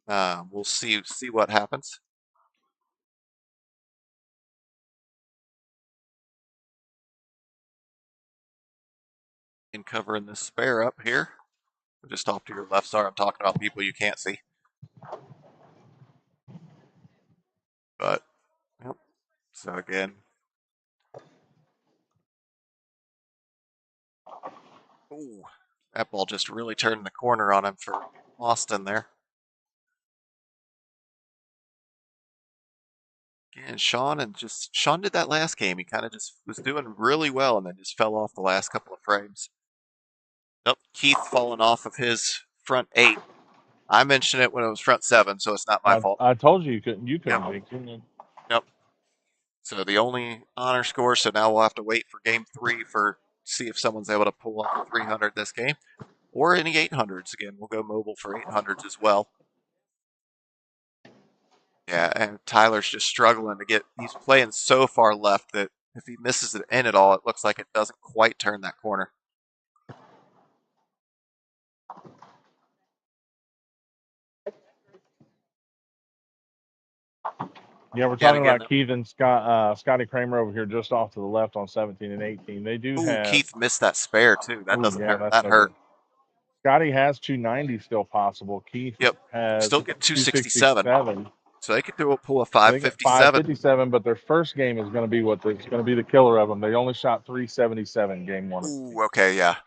we'll see what happens. And covering this spare up here. Just off to your left. Sorry, I'm talking about people you can't see. But, yep. So again. Ooh, that ball just really turned the corner on him for Austin there. Again, Sean did that last game. He kind of just was doing really well and then just fell off the last couple of frames. Nope, Keith falling off of his front 8. I mentioned it when it was front 7, so it's not my fault. I told you couldn't. You couldn't. Yep. Yep. So the only honor score. So now we'll have to wait for game 3 see if someone's able to pull off a 300 this game, or any 800s. Again, we'll go mobile for 800s as well. Yeah, and Tyler's just struggling to get. He's playing so far left that if he misses it in at all, it looks like it doesn't quite turn that corner. Yeah, we're talking about Keith and Scotty Kramer over here, just off to the left on 17 and 18. They do have. Keith missed that spare too. That doesn't hurt. That's That no hurt. good. Scotty has 290 still possible. Keith has still get 267. So they could pull a 557. 557, but their first game is going to be it's going to be the killer of them. They only shot 377 game 1. Ooh, okay, yeah.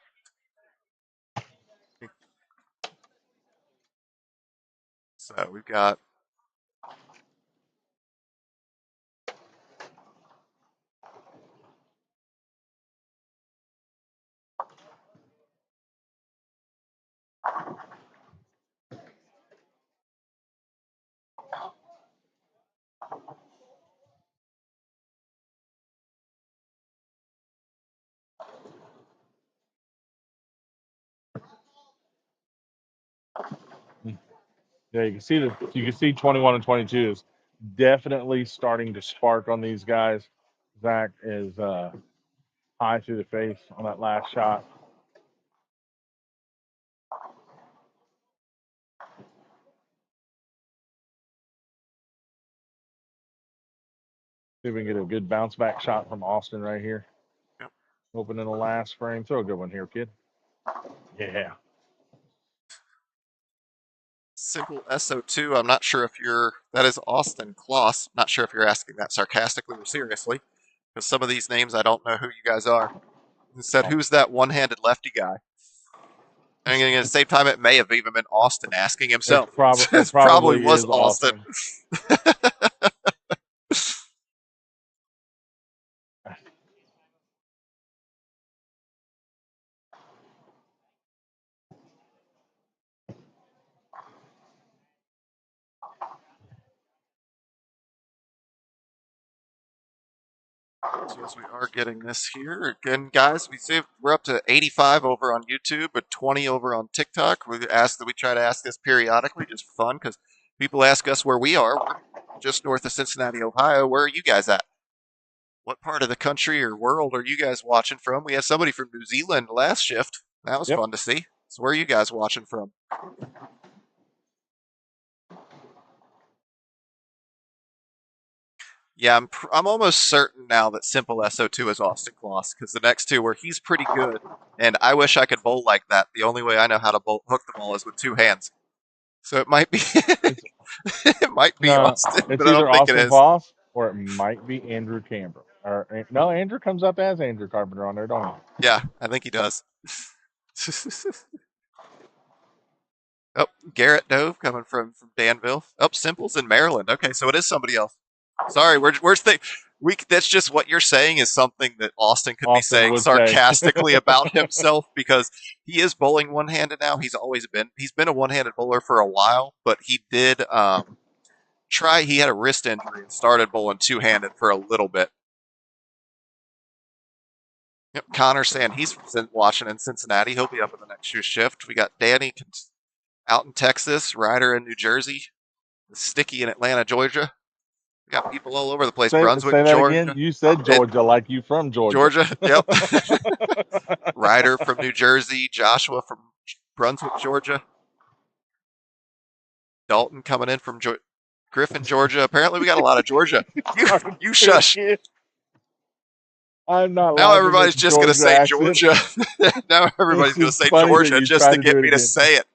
So we've got. Yeah, you can see 21 and 22 is definitely starting to spark on these guys. Zach is high through the face on that last shot. See if we can get a good bounce back shot from Austin right here. Yep. Open in the last frame. Throw a good one here, kid. Yeah. Simple SO2. I'm not sure if that is Austin Kloss. Not sure if you're asking that sarcastically or seriously, because some of these names I don't know who you guys are. It said, who's that one-handed lefty guy? And at the same time, it may have even been Austin asking himself. It It probably probably was is Austin. So yes, we are getting this here. Again, guys, we're up to 85 over on YouTube, but 20 over on TikTok. We try to ask this periodically, just for fun, because people ask us where we are. We're just north of Cincinnati, Ohio. Where are you guys at? What part of the country or world are you guys watching from? We had somebody from New Zealand last shift. That was fun to see. So where are you guys watching from? Yeah, I'm almost certain now that Simple SO2 is Austin Kloss, because the next two where he's pretty good, and I wish I could bowl like that. The only way I know how to hook the ball is with two hands. So it might be it might be No, Austin, it's but I don't either think it Austin is. Voss or it might be Andrew Camber. Or no, Andrew comes up as Andrew Carpenter on there, don't he? Yeah, I think he does. Oh, Garrett Dove coming from Danville. Oh, Simple's in Maryland. Okay, so it is somebody else. Sorry, that's just what you're saying is something that Austin could be Austin saying would say. sarcastically about himself, because he is bowling one-handed now. He's been a one-handed bowler for a while, but he did he had a wrist injury and started bowling two-handed for a little bit. Yep, Connor saying he's from Washington, Cincinnati. He'll be up in the next shift. We got Danny out in Texas, Ryder in New Jersey, Sticky in Atlanta, Georgia. We got people all over the place. Say Brunswick, that again. Georgia. You said And Georgia like you from Georgia. Georgia, yep. Ryder from New Jersey, Joshua from Brunswick, Georgia. Dalton coming in from Griffin, Georgia. Apparently, we got a lot of Georgia. You shush. I'm not Now laughing at everybody's the just going to Georgia say accent. Georgia. Now everybody's It's going to just say funny that Georgia you just try to to do get it me to again. say it.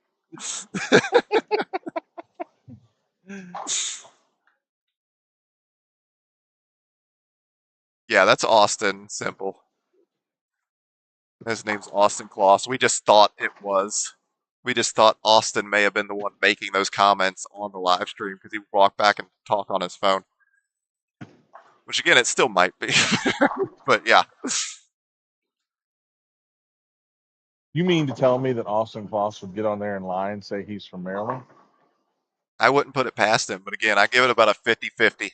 Yeah, that's Austin. Simple. His name's Austin Kloss. We just thought it was. We just thought Austin may have been the one making those comments on the live stream because he would walk back and talk on his phone. Which again, it still might be. But yeah. You mean to tell me that Austin Voss would get on there and lie and say he's from Maryland? I wouldn't put it past him, but again, I give it about a 50-50.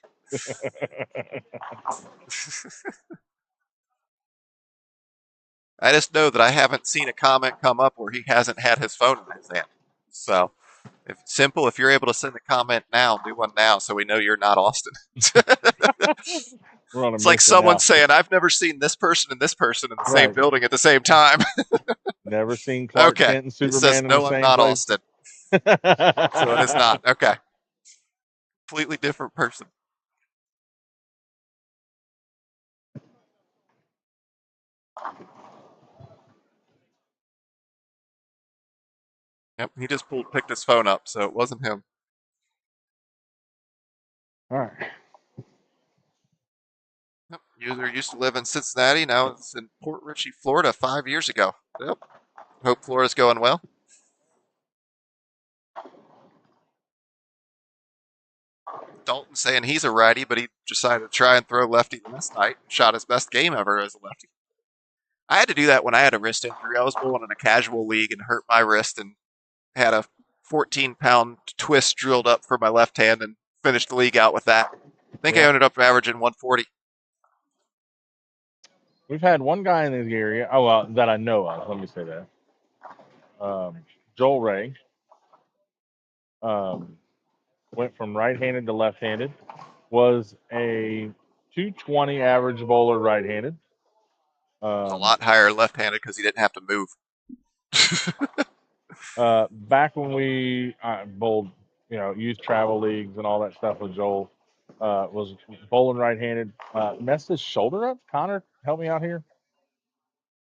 I just know that I haven't seen a comment come up where he hasn't had his phone in his hand. So, if you're able to send a comment now, do one now so we know you're not Austin. We're on a It's like mission someone now. saying, I've never seen this person and this person in the same Right. building at the same time. Never seen Clark Okay. Kent and It says, Superman in the no, I'm same not place. Austin. So it is not. Okay. Completely different person. Yep, he just picked his phone up, so it wasn't him. All right. Yep. User used to live in Cincinnati, now it's in Port Richey, Florida 5 years ago. Yep. Hope Florida's going well. Dalton saying he's a righty, but he decided to try and throw lefty last night. Shot his best game ever as a lefty. I had to do that when I had a wrist injury. I was bowling in a casual league and hurt my wrist and had a 14-pound twist drilled up for my left hand and finished the league out with that. I think I ended up averaging 140. We've had one guy in this area, that I know of. Let me say that. Joel Ray went from right-handed to left-handed. Was a 220 average bowler right-handed. It was a lot higher left-handed because he didn't have to move. Back when we bowled, youth travel leagues and all that stuff with Joel, was bowling right-handed. Messed his shoulder up. Connor, help me out here.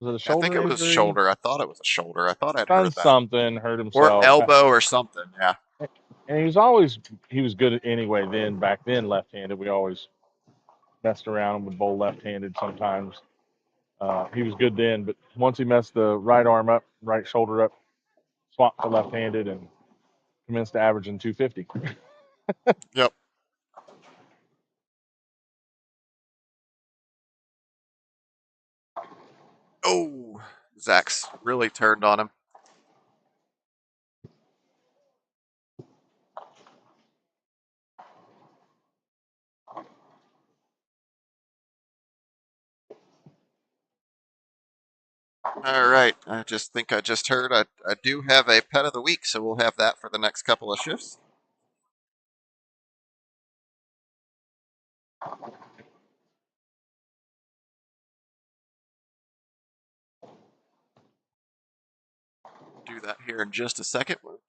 Was it a I think shoulder it was injury? shoulder. I thought it was a shoulder. I thought I'd Done heard that. something, hurt Or himself. elbow or something. Yeah. And he was good anyway. Then back then, left-handed. We always messed around and would bowl left-handed sometimes. He was good then, but once he messed the right arm up, right shoulder up, swapped to left-handed, and commenced averaging 250. Yep. Oh, Zach's really turned on him. All right. I just think I just heard I do have a pet of the week, so we'll have that for the next couple of shifts. Do that here in just a second. We'll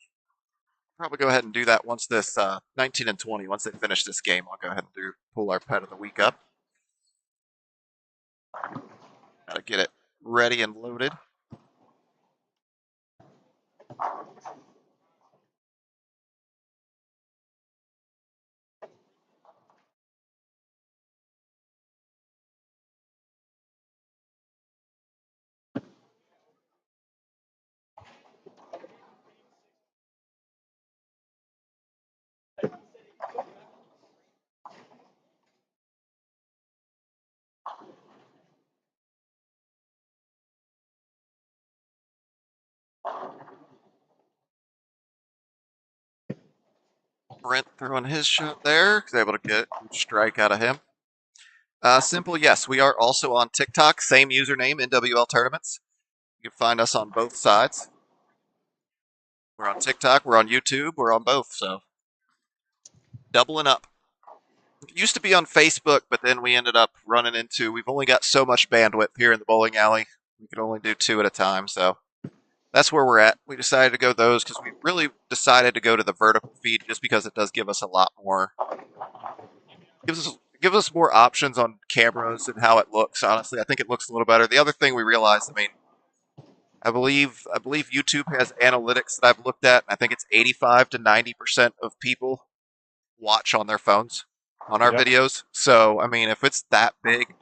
probably go ahead and do that once this 19 and 20, once they finish this game. I'll go ahead and pull our pet of the week up. Gotta get it ready and loaded. Brent throwing his shot there. He's able to get a good strike out of him. Simple, yes. We are also on TikTok. Same username, NWL Tournaments. You can find us on both sides. We're on TikTok, we're on YouTube, we're on both, so doubling up. It used to be on Facebook, but then we ended up running into, we've only got so much bandwidth here in the bowling alley. We can only do 2 at a time, so that's where we're at. We decided to go those because we really decided to go to the vertical feed just because it does give us a lot more, gives us more options on cameras and how it looks. Honestly, I think it looks a little better. The other thing we realized, I mean, I believe YouTube has analytics that I've looked at. I think it's 85 to 90% of people watch on their phones on our Yep. videos. So, I mean, if it's that big,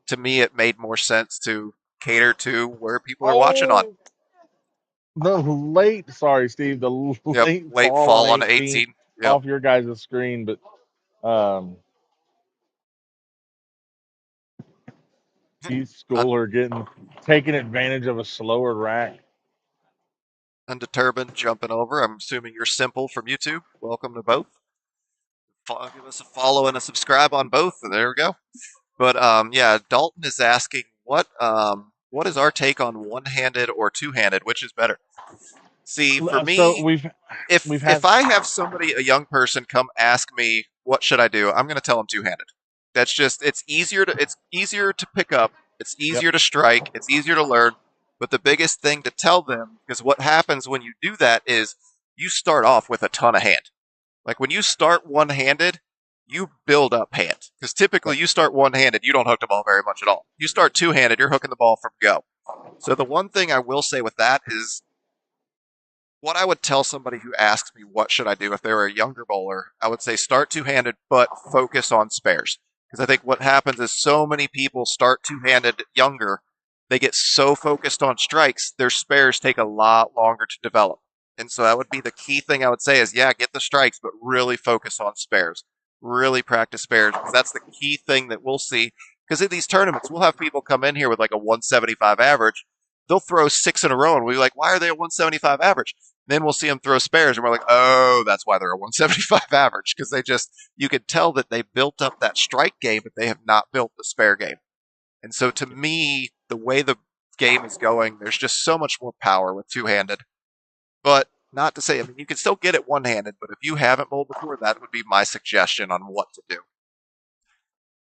to me, it made more sense to cater to where people are watching on. Oh, the late, sorry, Steve, the Yep, late late fall on fall on 18 18. Yep, off your guys' screen, but um, Keith Un- Schooler taking advantage of a slower rack. undetermined jumping over. I'm assuming you're simple from YouTube. Welcome to both. Give us a follow and a subscribe on both, and there we go. But yeah, Dalton is asking what is our take on one-handed or two-handed, which is better? See, for So me, we've if had I have somebody, a young person, come ask me what should I do, I'm going to tell them two-handed. That's just it's easier to pick up, it's yep, easier to strike, it's easier to learn. But the biggest thing to tell them, because what happens when you do that is you start off with a ton of hand. Like when you start one-handed, you build up hand. Because typically yep. you start one-handed, you don't hook the ball very much at all. You start two-handed, you're hooking the ball from go. So the one thing I will say with that is what I would tell somebody who asks me what should I do if they were a younger bowler, I would say start two-handed, but focus on spares. Because I think what happens is so many people start two-handed younger, they get so focused on strikes, their spares take a lot longer to develop. And so that would be the key thing I would say is, yeah, get the strikes, but really focus on spares. Really practice spares, because that's the key thing that we'll see. Because in these tournaments, we'll have people come in here with like a 175 average. They'll throw 6 in a row, and we'll be like, why are they a 175 average? Then we'll see them throw spares, and we're like, oh, that's why they're a 175 average, because you could tell that they built up that strike game, but they have not built the spare game. And so to me, the way the game is going, there's just so much more power with two-handed. But not to say, I mean, you can still get it one-handed, but if you haven't bowled before, that would be my suggestion on what to do.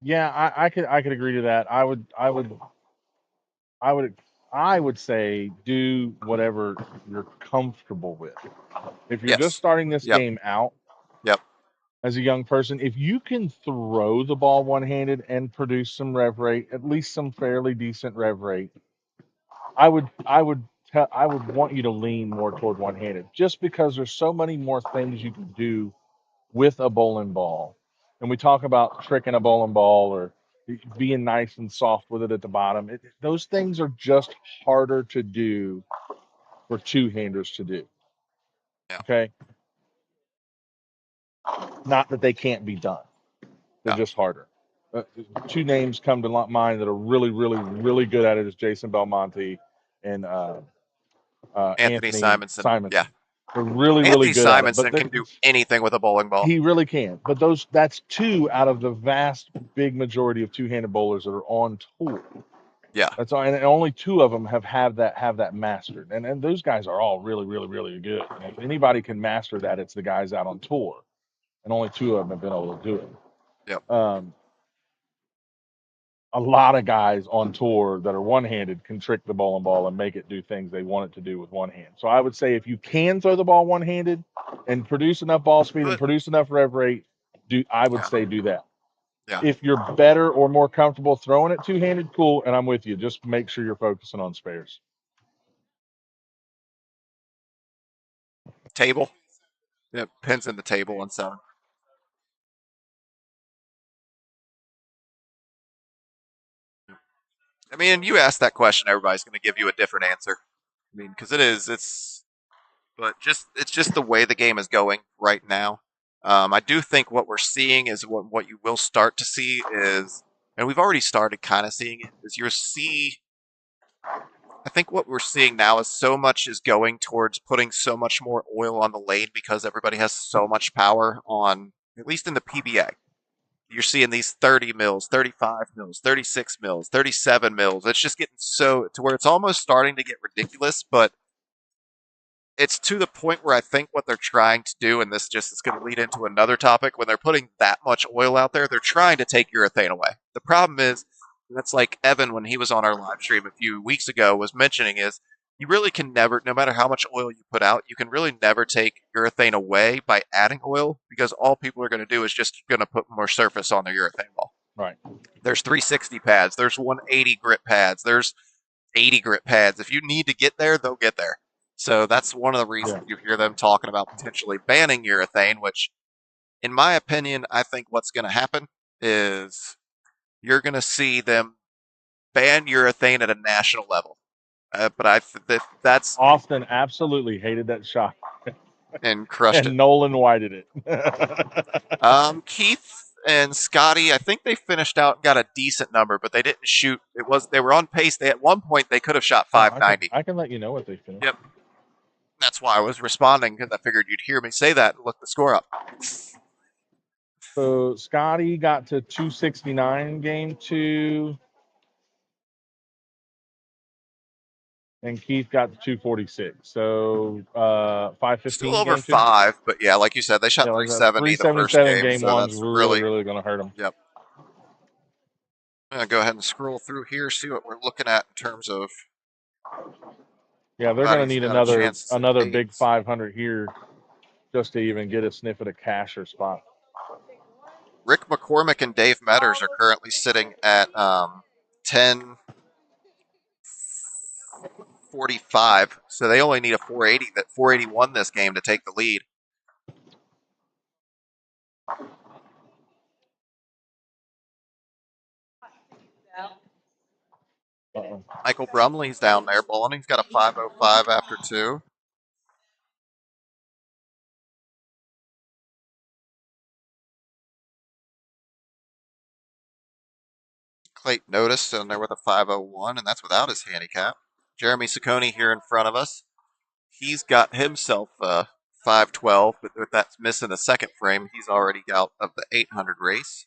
Yeah, I could agree to that. I would I would say do whatever you're comfortable with. If you're just Yes. starting this Yep. game out, Yep. as a young person, if you can throw the ball one-handed and produce some rev rate, at least some fairly decent rev rate, I would want you to lean more toward one-handed, just because there's so many more things you can do with a bowling ball. And we talk about tricking a bowling ball or being nice and soft with it at the bottom. Those things are just harder to do for two-handers to do. Yeah. Okay, not that they can't be done. They're Yeah. just harder. Uh, Two names come to mind that are really, really, really good at it is Jason Belmonte and Anthony Anthony Simonson. Yeah. Simonson. They're really, really Anthony good at it. But Simonson can do anything with a bowling ball. he really can. But that's two out of the vast big majority of two-handed bowlers that are on tour. Yeah. That's all, and only two of them have that mastered. And those guys are all really, really, really good. And if anybody can master that, it's the guys out on tour. And only two of them have been able to do it. Yep. A lot of guys on tour that are one-handed can trick the bowling ball and make it do things they want it to do with one hand. So I would say if you can throw the ball one-handed and produce enough ball speed and But produce enough rev rate, I would yeah. say do that. Yeah. If you're better or more comfortable throwing it two-handed, cool, and I'm with you. Just make sure you're focusing on spares. Table. Yeah. Pins in the table and so. I mean, you ask that question, everybody's going to give you a different answer. I mean, because but it's just the way the game is going right now. I do think what we're seeing is what you will start to see is, and we've already started kind of seeing it, is you'll see. I think what we're seeing now is so much is going towards putting so much more oil on the lane because everybody has so much power on, at least in the PBA. You're seeing these 30 mils, 35 mils, 36 mils, 37 mils. It's just getting so to where it's almost starting to get ridiculous, but it's to the point where I think what they're trying to do, and this just is going to lead into another topic, when they're putting that much oil out there, they're trying to take urethane away. The problem is, that's like Evan when he was on our live stream a few weeks ago was mentioning is you really can never, no matter how much oil you put out, you can really never take urethane away by adding oil because all people are going to do is just going to put more surface on their urethane ball. Right. There's 360 pads, there's 180 grit pads, there's 80 grit pads. If you need to get there, they'll get there. So that's one of the reasons you hear them talking about potentially banning urethane, which, in my opinion, I think what's going to happen is you're going to see them ban urethane at a national level. But that's Austin absolutely hated that shot, and crushed it. and Nolan whited it. Keith and Scotty, I think they finished out and got a decent number, but they didn't shoot. They were on pace. They at one point they could have shot Oh, 590. I can let you know what they finished. Yep. That's why I was responding because I figured you'd hear me say that and look the score up. So Scotty got to 269 game two, and Keith got to 246. So 515 Still over game two. 5, but yeah, like you said, they shot Yeah, like that. 370 the first 377 game, game so one's that's really, really, really going to hurt them. yep. I'm going to go ahead and scroll through here, see what we're looking at in terms of Yeah, they're going to everybody's need got a chance to another eight. big 500 here just to even get a sniff at a cash or spot. Rick McCormick and Dave Metters are currently sitting at 10:45, so they only need a 480, that 481 this game to take the lead. Uh-oh. Michael Brumley's down there bowling. He's got a 505 after 2. Clayton Otis down there with a 501, and that's without his handicap. Jeremy Saccone here in front of us. He's got himself a 512, but with that missing a second frame, he's already out of the 800 race.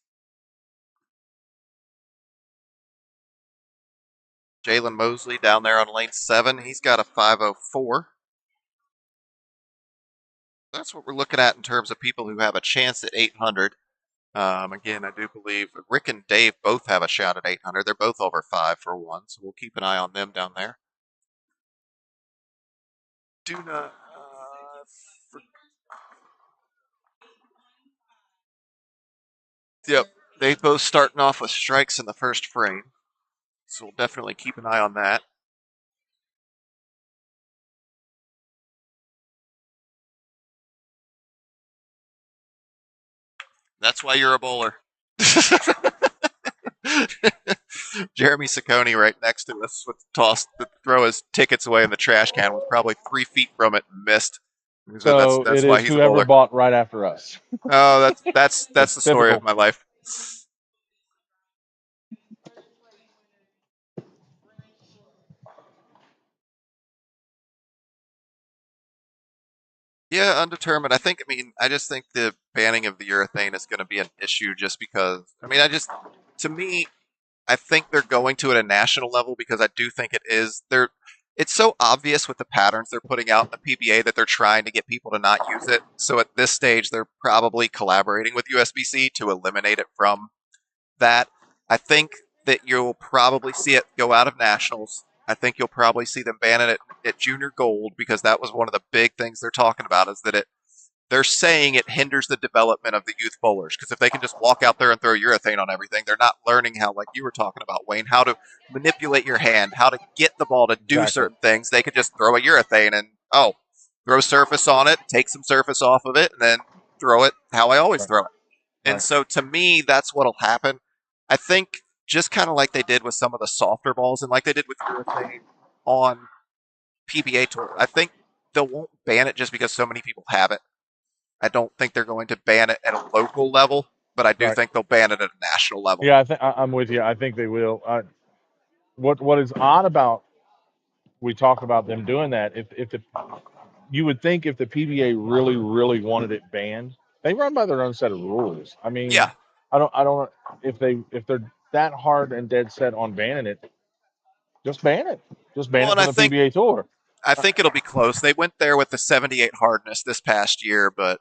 Jalen Mosley down there on lane 7, he's got a 504. That's what we're looking at in terms of people who have a chance at 800. Again, I do believe Rick and Dave both have a shot at 800. They're both over 5 for 1, so we'll keep an eye on them down there. Do not Yep. They both starting off with strikes in the first frame. So we'll definitely keep an eye on that. That's why you're a bowler. Jeremy Saccone right next to us would throw his tickets away in the trash can, was probably 3 feet from it and missed. So So that's it why is he's a whoever bowler. bought right after us. Oh, that's That's the story of typical. my life. Yeah, undetermined. I just think the banning of the urethane is going to be an issue just because, to me, I think they're going to at a national level because I do think it's so obvious with the patterns they're putting out in the PBA that they're trying to get people to not use it. So at this stage, they're probably collaborating with USBC to eliminate it from that. I think that you'll probably see it go out of nationals. I think you'll probably see them ban it at junior gold because that was one of the big things they're talking about is that they're saying it hinders the development of the youth bowlers because if they can just walk out there and throw urethane on everything, they're not learning how, like you were talking about, Wayne, how to manipulate your hand, how to get the ball to do Exactly. certain things. They could just throw a urethane and throw surface on it, take some surface off of it, and then throw it how I always Right. throw it. And Right. so to me, that's what'll happen. I think just kind of like they did with some of the softer balls and like they did with urethane on PBA tour. I think they won't ban it just because so many people have it. I don't think they're going to ban it at a local level, but I do Right. think they'll ban it at a national level. Yeah, I'm with you. I think they will. What is odd about we talk about them doing that? If the you would think if the PBA really wanted it banned, they run by their own set of rules. I mean, Yeah. I don't if they're that hard and dead set on banning it, just ban it. Just ban Well, it and from the PBA tour. I think it'll be close. They went there with the 78 hardness this past year, but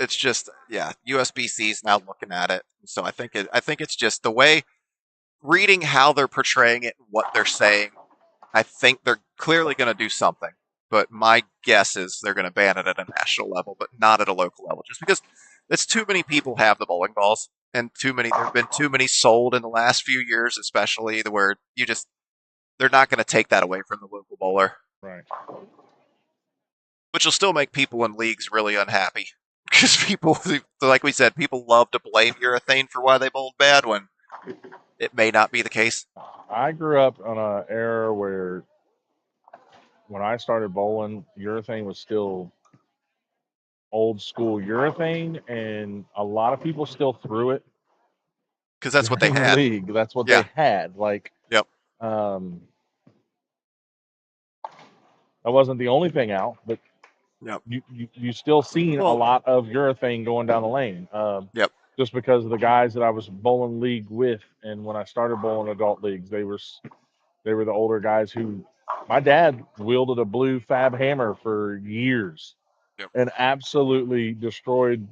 it's just USBC's now looking at it. So I think it's just the way reading how they're portraying it and what they're saying. I think they're clearly going to do something, but my guess is they're going to ban it at a national level, but not at a local level, just because it's too many people have the bowling balls, and too many. There've been too many sold in the last few years, especially the where they're not going to take that away from the local bowler, Right. which will still make people in leagues really unhappy because people, like we said, people love to blame urethane for why they bowled bad when it may not be the case. I grew up on an era where when I started bowling, urethane was still old school urethane, and a lot of people still threw it Because that's what they during the had. league. That's what Yeah. they had. Like, Yep. um, that wasn't the only thing out, but Yep. you still seen a Well. lot of urethane going down the lane. Yep. Just because of the guys that I was bowling league with, and when I started bowling adult leagues, they were the older guys who. My dad wielded a blue Fab hammer for years, Yep. and absolutely destroyed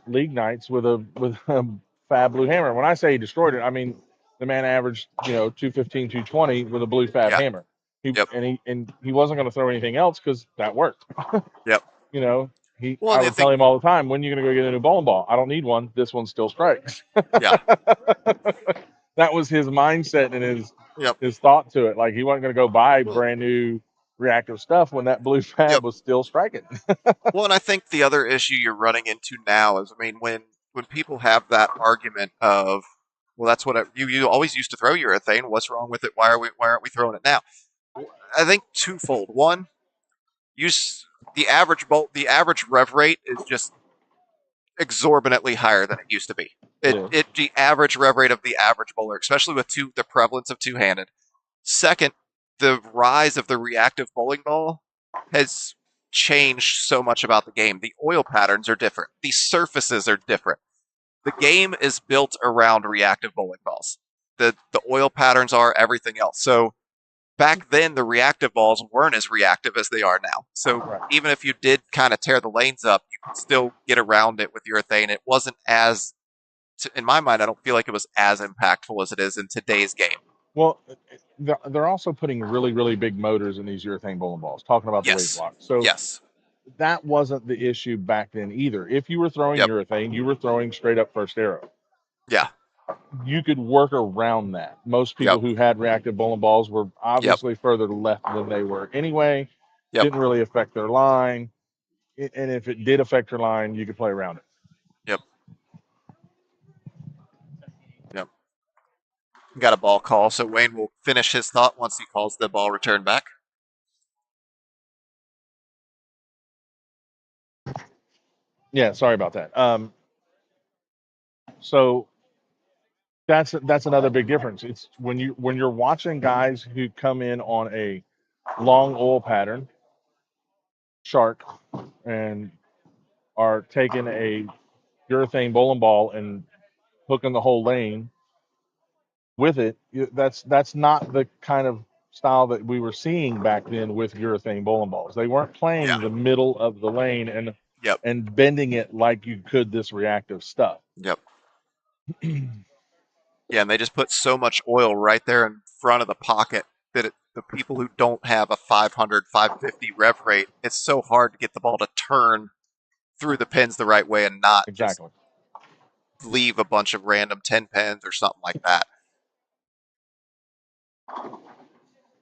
league nights with a Fab blue hammer. When I say he destroyed it, I mean the man averaged 215, 220 with a blue Fab Yeah. hammer. Yep. He wasn't going to throw anything else because that worked. Yep. you know, he Well, I and I would tell think him all the time, when are you going to go get a new bowling ball? I don't need one. This one still strikes. yeah. That was his mindset and Yep. his thought to it. Like he wasn't going to go buy Well. brand new reactive stuff when that blue Yep. Fab was still striking. Well, and I think the other issue you're running into now is, when people have that argument of, well, that's what you always used to throw urethane. What's wrong with it? Why aren't we throwing it now? I think twofold. One, the average rev rate is just exorbitantly higher than it used to be. It is. The average rev rate of the average bowler, especially with the prevalence of two handed. Second, the rise of the reactive bowling ball has changed so much about the game. The oil patterns are different. The surfaces are different. The game is built around reactive bowling balls. The oil patterns are everything else. So back then the reactive balls weren't as reactive as they are now. So Right. even if you did kind of tear the lanes up, you could still get around it with urethane. It wasn't as, in my mind, I don't feel like it was as impactful as it is in today's game. Well, they're also putting really, really big motors in these urethane bowling balls, talking about the weight Yes. block. So Yes. that wasn't the issue back then either. If you were throwing Yep. urethane, you were throwing straight up first arrow. Yeah. You could work around that. Most Yep. people who had reactive bowling balls were Yep. obviously further left than they were anyway. Yep. Didn't really affect their line. And if it did affect your line, you could play around it. Yep. Yep. Got a ball call, so Wayne will finish his thought once he calls the ball return back. Yeah, sorry about that. So that's another big difference. It's when you're watching guys who come in on a long oil pattern, shark, and are taking a urethane bowling ball and hooking the whole lane with it. That's not the kind of style that we were seeing back then with urethane bowling balls. They weren't Yeah. playing the middle of the lane Yep. and bending it like you could this reactive stuff. Yep. Yeah, and they just put so much oil right there in front of the pocket that the people who don't have a 500, 550 rev rate, it's so hard to get the ball to turn through the pins the right way and not just Exactly. leave a bunch of random 10 pins or something like that.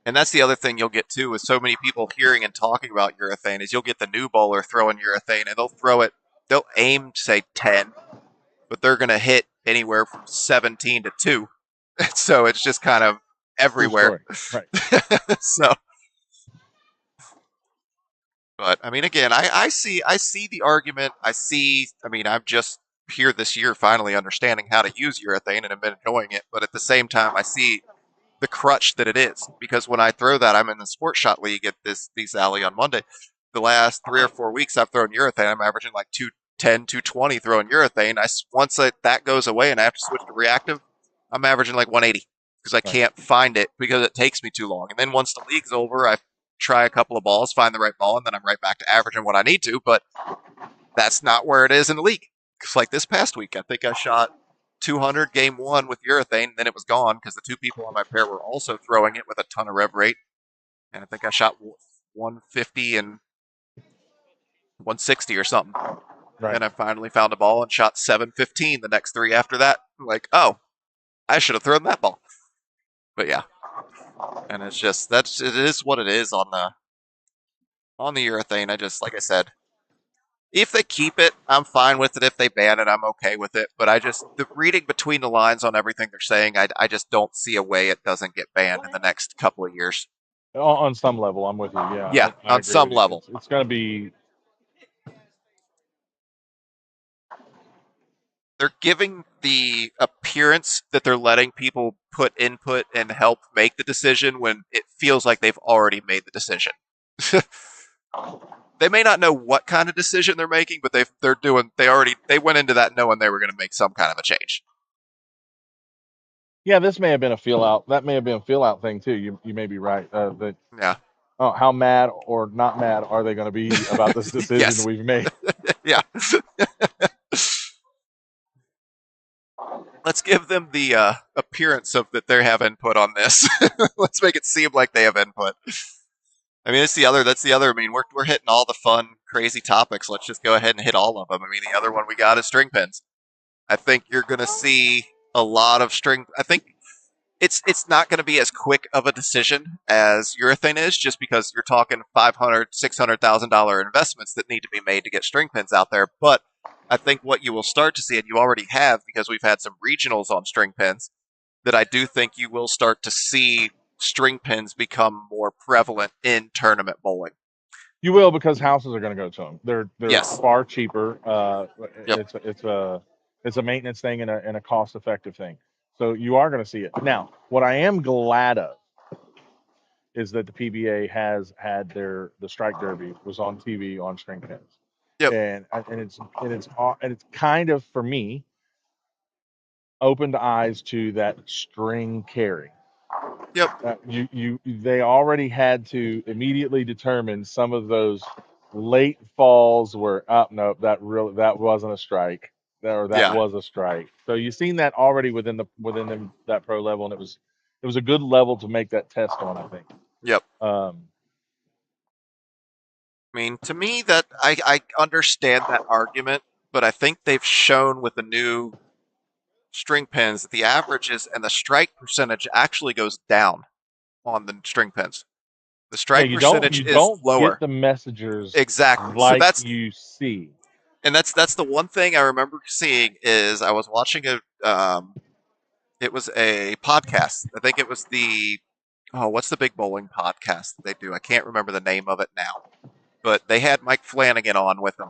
And that's the other thing you'll get too, with so many people hearing and talking about urethane, is you'll get the new bowler throwing urethane and they'll aim, say 10, but they're going to hit anywhere from 17 to 2. So it's just kind of True everywhere. story. Right. So, but I mean, again, I see the argument. I mean, I'm just here this year finally understanding how to use urethane and have been enjoying it. But at the same time, I see the crutch that it is, because when I throw that, I'm in the sports shot league at these alley on Monday. The last 3 or 4 weeks I've thrown urethane, I'm averaging like 210, 220 throwing urethane. Once that goes away and I have to switch to reactive, I'm averaging like 180 because I Right. can't find it because it takes me too long. And then once the league's over, I try a couple of balls, find the right ball, and then I'm right back to averaging what I need to. But that's not where it is in the league. Because like this past week, I think I shot 200 game one with urethane, then it was gone because the two people on my pair were also throwing it with a ton of rev rate. And I think I shot 150 and 160 or something. Right. Then I finally found a ball and shot 715 the next three after that. I'm like, oh, I should have thrown that ball. But yeah, and it's just it is what it is on the urethane. I just, like I said, if they keep it, I'm fine with it. If they ban it, I'm okay with it. But the reading between the lines on everything they're saying, I just don't see a way it doesn't get banned in the next couple of years. On some level, I'm with you. Yeah, Yeah, I on agree some with you. level. It's going to be. They're giving the appearance that they're letting people put input and help make the decision when it feels like they've already made the decision. They may not know what kind of decision they're making, but they went into that knowing they were going to make some kind of a change. Yeah, this may have been a feel out. That may have been a feel out thing too. You may be right. Yeah. Oh, how mad or not mad are they going to be about this decision Yes. we've made? Yeah. Let's give them the appearance of that they have input on this. Let's make it seem like they have input. I mean, That's the other. I mean, we're hitting all the fun, crazy topics. Let's just go ahead and hit all of them. I mean, the other one we got is string pins. I think you're going to see a lot of string. I think it's not going to be as quick of a decision as urethane is, just because you're talking $500,000, $600,000 investments that need to be made to get string pins out there. But I think what you will start to see, and you already have, because we've had some regionals on string pins, that I do think you will start to see string pins become more prevalent in tournament bowling. You will, because houses are going to go to them. They're Yes. far cheaper. Yep. It's a maintenance thing and a cost effective thing. So you are going to see it. Now, what I am glad of is that the PBA has had the strike derby was on TV on string pins, Yep. and it's kind of, for me, opened eyes to that string carry. Yep. They already had to immediately determine some of those late falls where, oh no, that wasn't a strike, that Yeah. was a strike. So you've seen that already that pro level, and it was a good level to make that test on, I think. Yep. Um, I mean, to me, that I understand that argument, but I think they've shown with the new string pins that the averages and the strike percentage actually goes down on the string pins. The Yeah, strike you percentage is don't get lower. the messengers Exactly. So like that's you see. that's the one thing I remember seeing is I was watching it was a podcast. I think it was the what's the big bowling podcast that they do? I can't remember the name of it now. But they had Mike Flanagan on with them,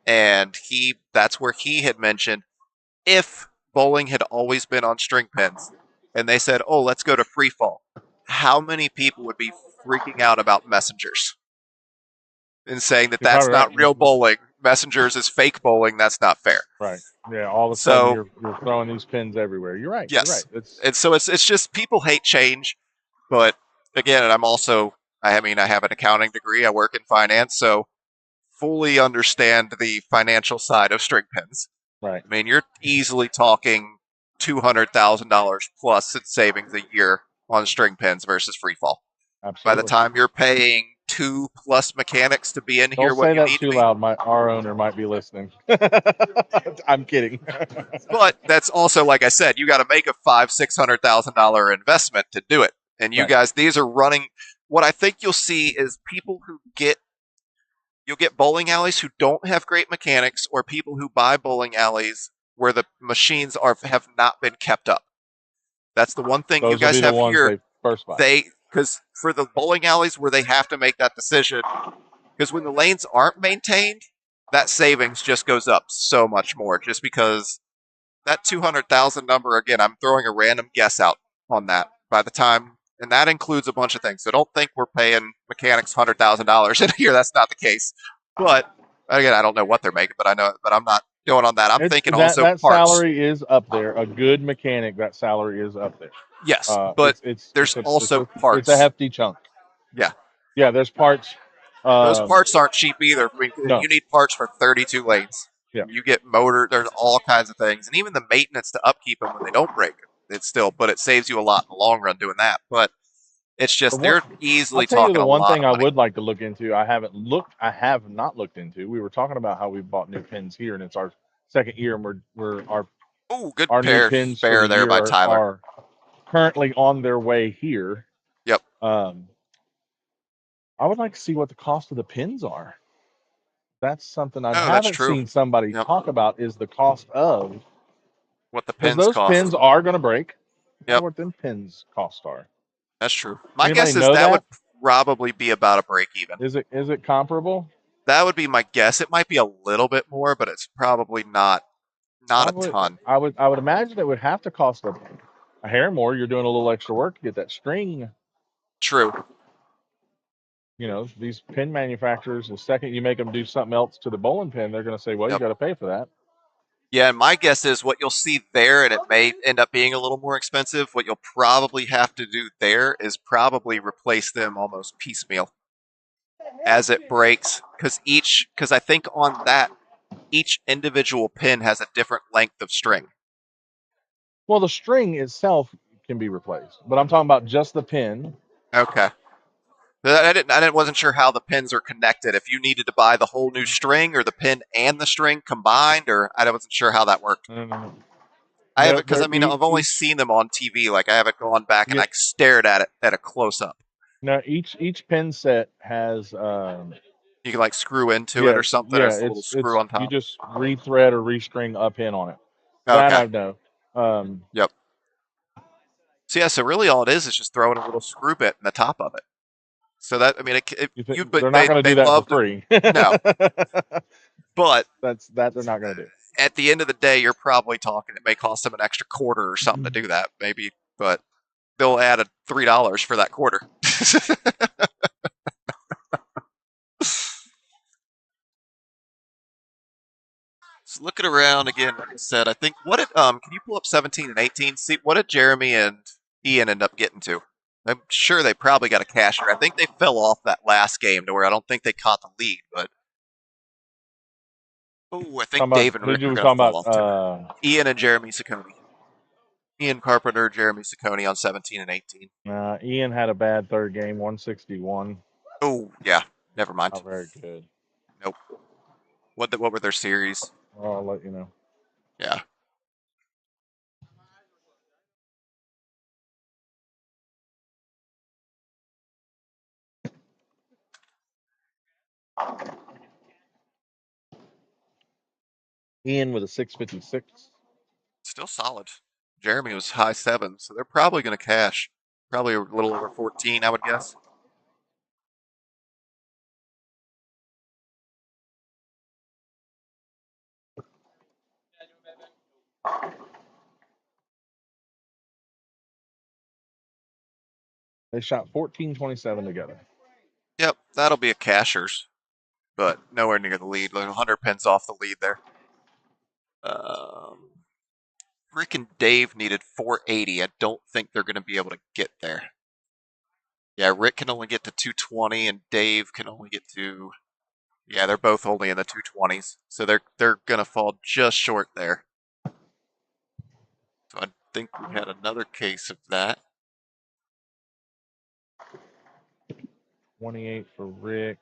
and that's where he had mentioned if bowling had always been on string pins, and they said, "Oh, let's go to free fall," how many people would be freaking out about messengers and saying that You're that's probably right. not real bowling? Messengers is fake bowling. That's not fair. Right. Yeah. All of a sudden, So you're throwing these pins everywhere. You're right. You're right. yes, and so it's just people hate change, but again, and I mean I have an accounting degree. I work in finance, so fully understand the financial side of string pins. right. I mean, you're easily talking $200,000 plus in savings a year on string pins versus free fall. By the Absolutely. time you're paying 2+ mechanics to be in Don't here when say you that need to too be, loud. Our owner might be listening. I'm kidding. but that's also like I said, you got to make a $500,000-$600,000 investment to do it. And you Right. guys, these are running. What I think you'll see is you'll get bowling alleys who don't have great mechanics, or people who buy bowling alleys where the machines have not been kept up. That's the one thing you Those will guys be the have ones here. they first buy. Because for the bowling alleys where they have to make that decision, because when the lanes aren't maintained, that savings just goes up so much more. Just because that 200,000 number, again, I'm throwing a random guess out on that. By the time, and that includes a bunch of things. So don't think we're paying mechanics $100,000 in a year. That's not the case. But again, I don't know what they're making, but I know, but I'm not going on that. I'm It's thinking also that parts. salary is up there. A good mechanic, that salary is up there. Yes, but there's also It's a parts. hefty chunk. Yeah, Yeah, there's parts. those parts aren't cheap either. I mean, No. you need parts for 32 lanes. Yeah. You get motor. There's all kinds of things, and even the maintenance to upkeep them when they don't break. But it saves you a lot in the long run doing that. But it's just they're I'll easily tell you talking the a one lot thing of I money. would like to look into. I have not looked into. We were talking about how we bought new pins here, and it's our second year, and Oh, good our new pair pins for spare the there year by Tyler. are currently on their way here. Yep. I would like to see what the cost of the pins are. That's something I Oh, that's haven't true. seen somebody Yep. talk about, is the cost of, What the because pins those cost. pins are going to break. I Yep. what them pins cost are. That's true. My Anybody guess is know that would that? probably be about a break even. Is it comparable? That would be my guess. It might be a little bit more, but it's probably not a ton. I would imagine it would have to cost a hair more. You're doing a little extra work to get that string. True. You know, these pin manufacturers, the second you make them do something else to the bowling pin, they're going to say, well, you Yep. got to pay for that. Yeah, and my guess is what you'll see there, and it may end up being a little more expensive. What you'll probably have to do there is probably replace them almost piecemeal as it breaks, because I think on that each individual pin has a different length of string. Well, the string itself can be replaced, but I'm talking about just the pin. Okay. Wasn't sure how the pins are connected. If you needed to buy the whole new string, or the pin and the string combined, or I wasn't sure how that worked. I haven't, because I mean I've only seen them on TV. Like I haven't gone back and stared at it at a close up. Now each pin set has You can like screw into it or something, or it's a little screw on top. You just rethread or restring a pin on it. Okay. That I know. Yep. So yeah, so really all it is just throwing a little screw bit in the top of it. So that, I mean, they're not going to do that for free. No. But they're not going to do. At the end of the day, you're probably talking, it may cost them an extra quarter or something to do that, maybe, but they'll add a $3 for that quarter. So looking around again, like I said, I think can you pull up 17 and 18? See, what did Jeremy and Ian end up getting to? I'm sure they probably got a cashier. I think they fell off that last game to where I don't think they caught the lead, but I think Dave and Rick are going to fall off too. Ian and Jeremy Saccone. Ian Carpenter, Jeremy Saccone on 17 and 18. Ian had a bad third game, 161. Oh, yeah. Never mind. Not very good. Nope. What were their series? Well, I'll let you know. Yeah. Ian with a 656. Still solid. Jeremy was high 7, so they're probably going to cash. Probably a little over 14, I would guess. They shot 14-27 together. Yep, that'll be a cashers, but nowhere near the lead. Like 100 pins off the lead there. Rick and Dave needed 480. I don't think they're going to be able to get there. Yeah, Rick can only get to 220, and Dave can only get to. Yeah, they're both only in the 220s, so they're going to fall just short there. So I think we had another case of that. 28 for Rick.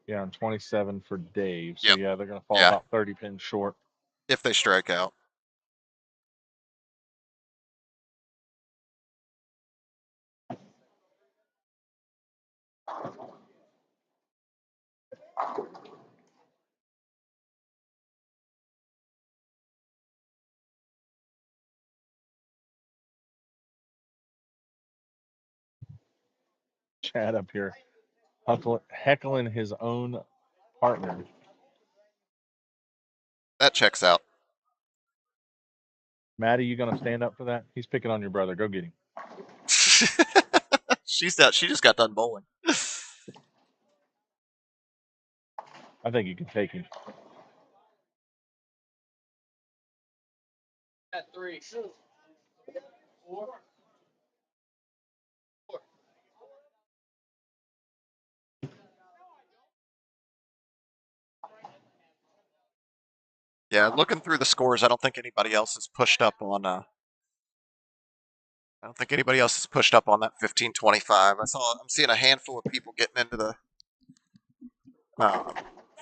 Yeah, and 27 for Dave. So Yep. yeah, they're going to fall Yeah. about 30 pins short. If they strike out. Chad up here heckling his own partner. That checks out. Maddie, you going to stand up for that? He's picking on your brother. Go get him. She's out. She just got done bowling. I think you can take him. At 3. 4. Yeah, looking through the scores, I don't think anybody else has pushed up on. I don't think anybody else has pushed up on that 1525. I'm seeing a handful of people getting into the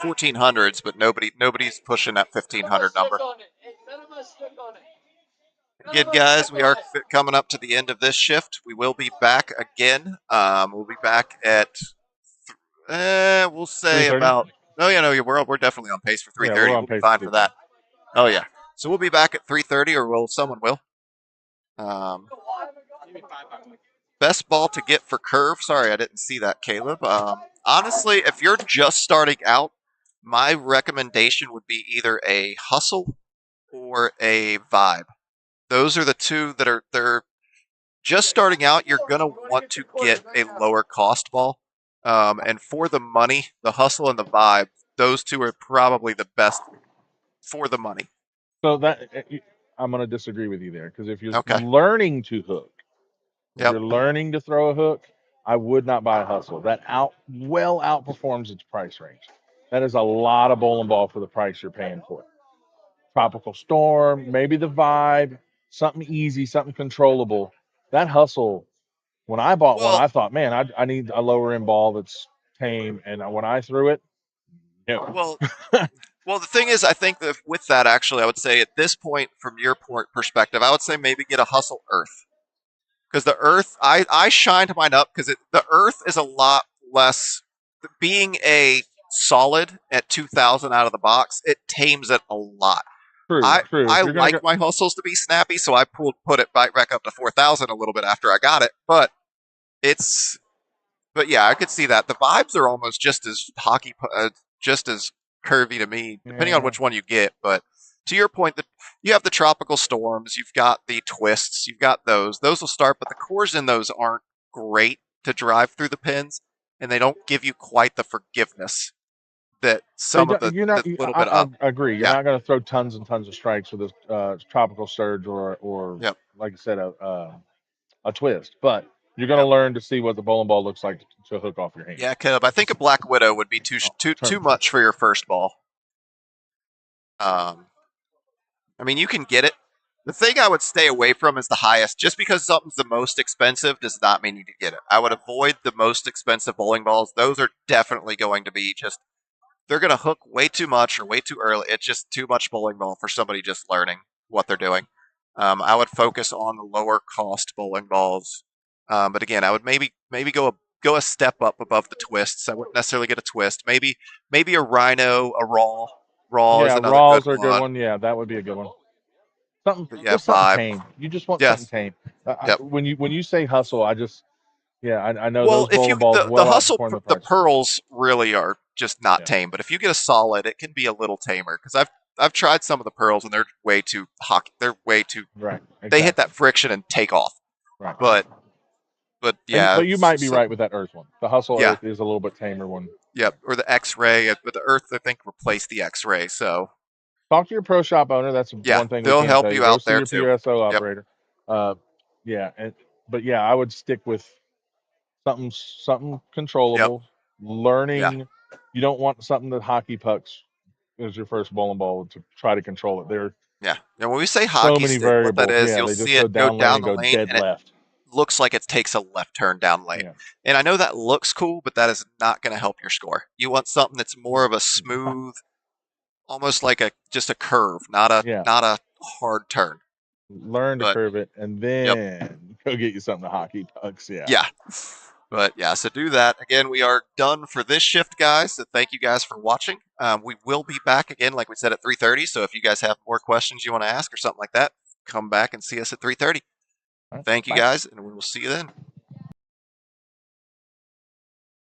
1400s, but nobody's pushing that 1500 number. Again, guys, we are coming up to the end of this shift. We will be back again. We'll be back at we'll say 3:30? about. Oh yeah, no, we're definitely on pace for 3:30. Yeah, we're on We'll be pace fine for for that. Oh yeah, so we'll be back at 3:30, or someone will. Best ball to get for curve. Sorry, I didn't see that, Caleb. Honestly, if you're just starting out, my recommendation would be either a hustle or a vibe. Those are the two that they're just starting out. You're gonna want to get a lower cost ball, and for the money, the hustle and the vibe, those two are probably the best for the money. So that I'm going to disagree with you there, because if you're Okay. learning to hook, if Yep. you're learning to throw a hook, I would not buy a hustle. That outperforms its price range. That is a lot of bowling ball for the price you're paying for it. Tropical storm, maybe the vibe, something easy, something controllable. That hustle, when I bought one, Well, I thought, man, I need a lower end ball that's tame. And when I threw it, no. well, well. The thing is, I think that with that, actually, I would say at this point, from your perspective, I would say maybe get a hustle earth, because the earth, I shined mine up because the earth is a lot less. Being a solid at 2,000 out of the box, it tames it a lot. True. I If you're gonna like go, my hustles to be snappy, so I put it back up to 4,000 a little bit after I got it. But it's, but yeah, I could see that the vibes are almost just as just as curvy to me, depending on yeah. which one you get. But to your point, that you have the tropical storms, you've got the twists, you've got those. Those will start, but the cores in those aren't great to drive through the pins, and they don't give you quite the forgiveness that They some of don't, the you're not. little bit up. I agree. You're Yeah. not going to throw tons and tons of strikes with a tropical surge or Yep. like I said, a twist. But you're going to Yep. learn to see what the bowling ball looks like to hook off your hand. Yeah, Caleb. I think a Black Widow would be too much for your first ball. I mean, you can get it. The thing I would stay away from is the highest. Just because something's the most expensive does not mean you need to get it. I would avoid the most expensive bowling balls. Those are definitely going to be just, they're going to hook way too much or way too early. It's just too much bowling ball for somebody just learning what they're doing. I would focus on the lower cost bowling balls. But again, I would maybe go a step up above the twists. I wouldn't necessarily get a twist. Maybe a rhino, a raw. Raw is Yeah, another good raws are a good one. one. Yeah, that would be a good one. Something, But yeah, just something vibe. tame. You just want something Yes. tame. Yep. When you say hustle, I know Well, those if you bowling balls the well hustle outperform the the price. pearls really are just not Yeah, tame, but if you get a solid, it can be a little tamer because I've tried some of the pearls and they're way too hockey. They're way too. right, They hit exactly, that friction and take off. right. But yeah, But you might be right with that Earth one. The hustle yeah, Earth is a little bit tamer one. yeah, or the X-ray, but the Earth I think replaced the X-ray. So Talk to your pro shop owner. That's yeah, one thing we they'll can help tell you. you Go out see there your too. PSO Yep, operator. Uh, yeah, but yeah, I would stick with something yep, controllable. yeah, Learning. You don't want something that hockey pucks is your first bowling ball to try to control it. There are yeah. And when we say so hockey many stick, what that variables. is, Yeah, you'll they just see go it go down lane down and the go lane, dead and it left. looks like it takes a left turn down lane. Yeah. And I know that looks cool, but that is not going to help your score. You want something that's more of a smooth, almost like a just a curve, Yeah. not a hard turn. Learn to But curve it and yep, then go get you something to hockey pucks. Yeah. yeah. But yeah, so do that. Again, we are done for this shift, guys. So thank you guys for watching. We will be back again, like we said, at 3:30. So if you guys have more questions you want to ask or something like that, come back and see us at 3:30. All right. Thank you Bye. guys, and we will see you then.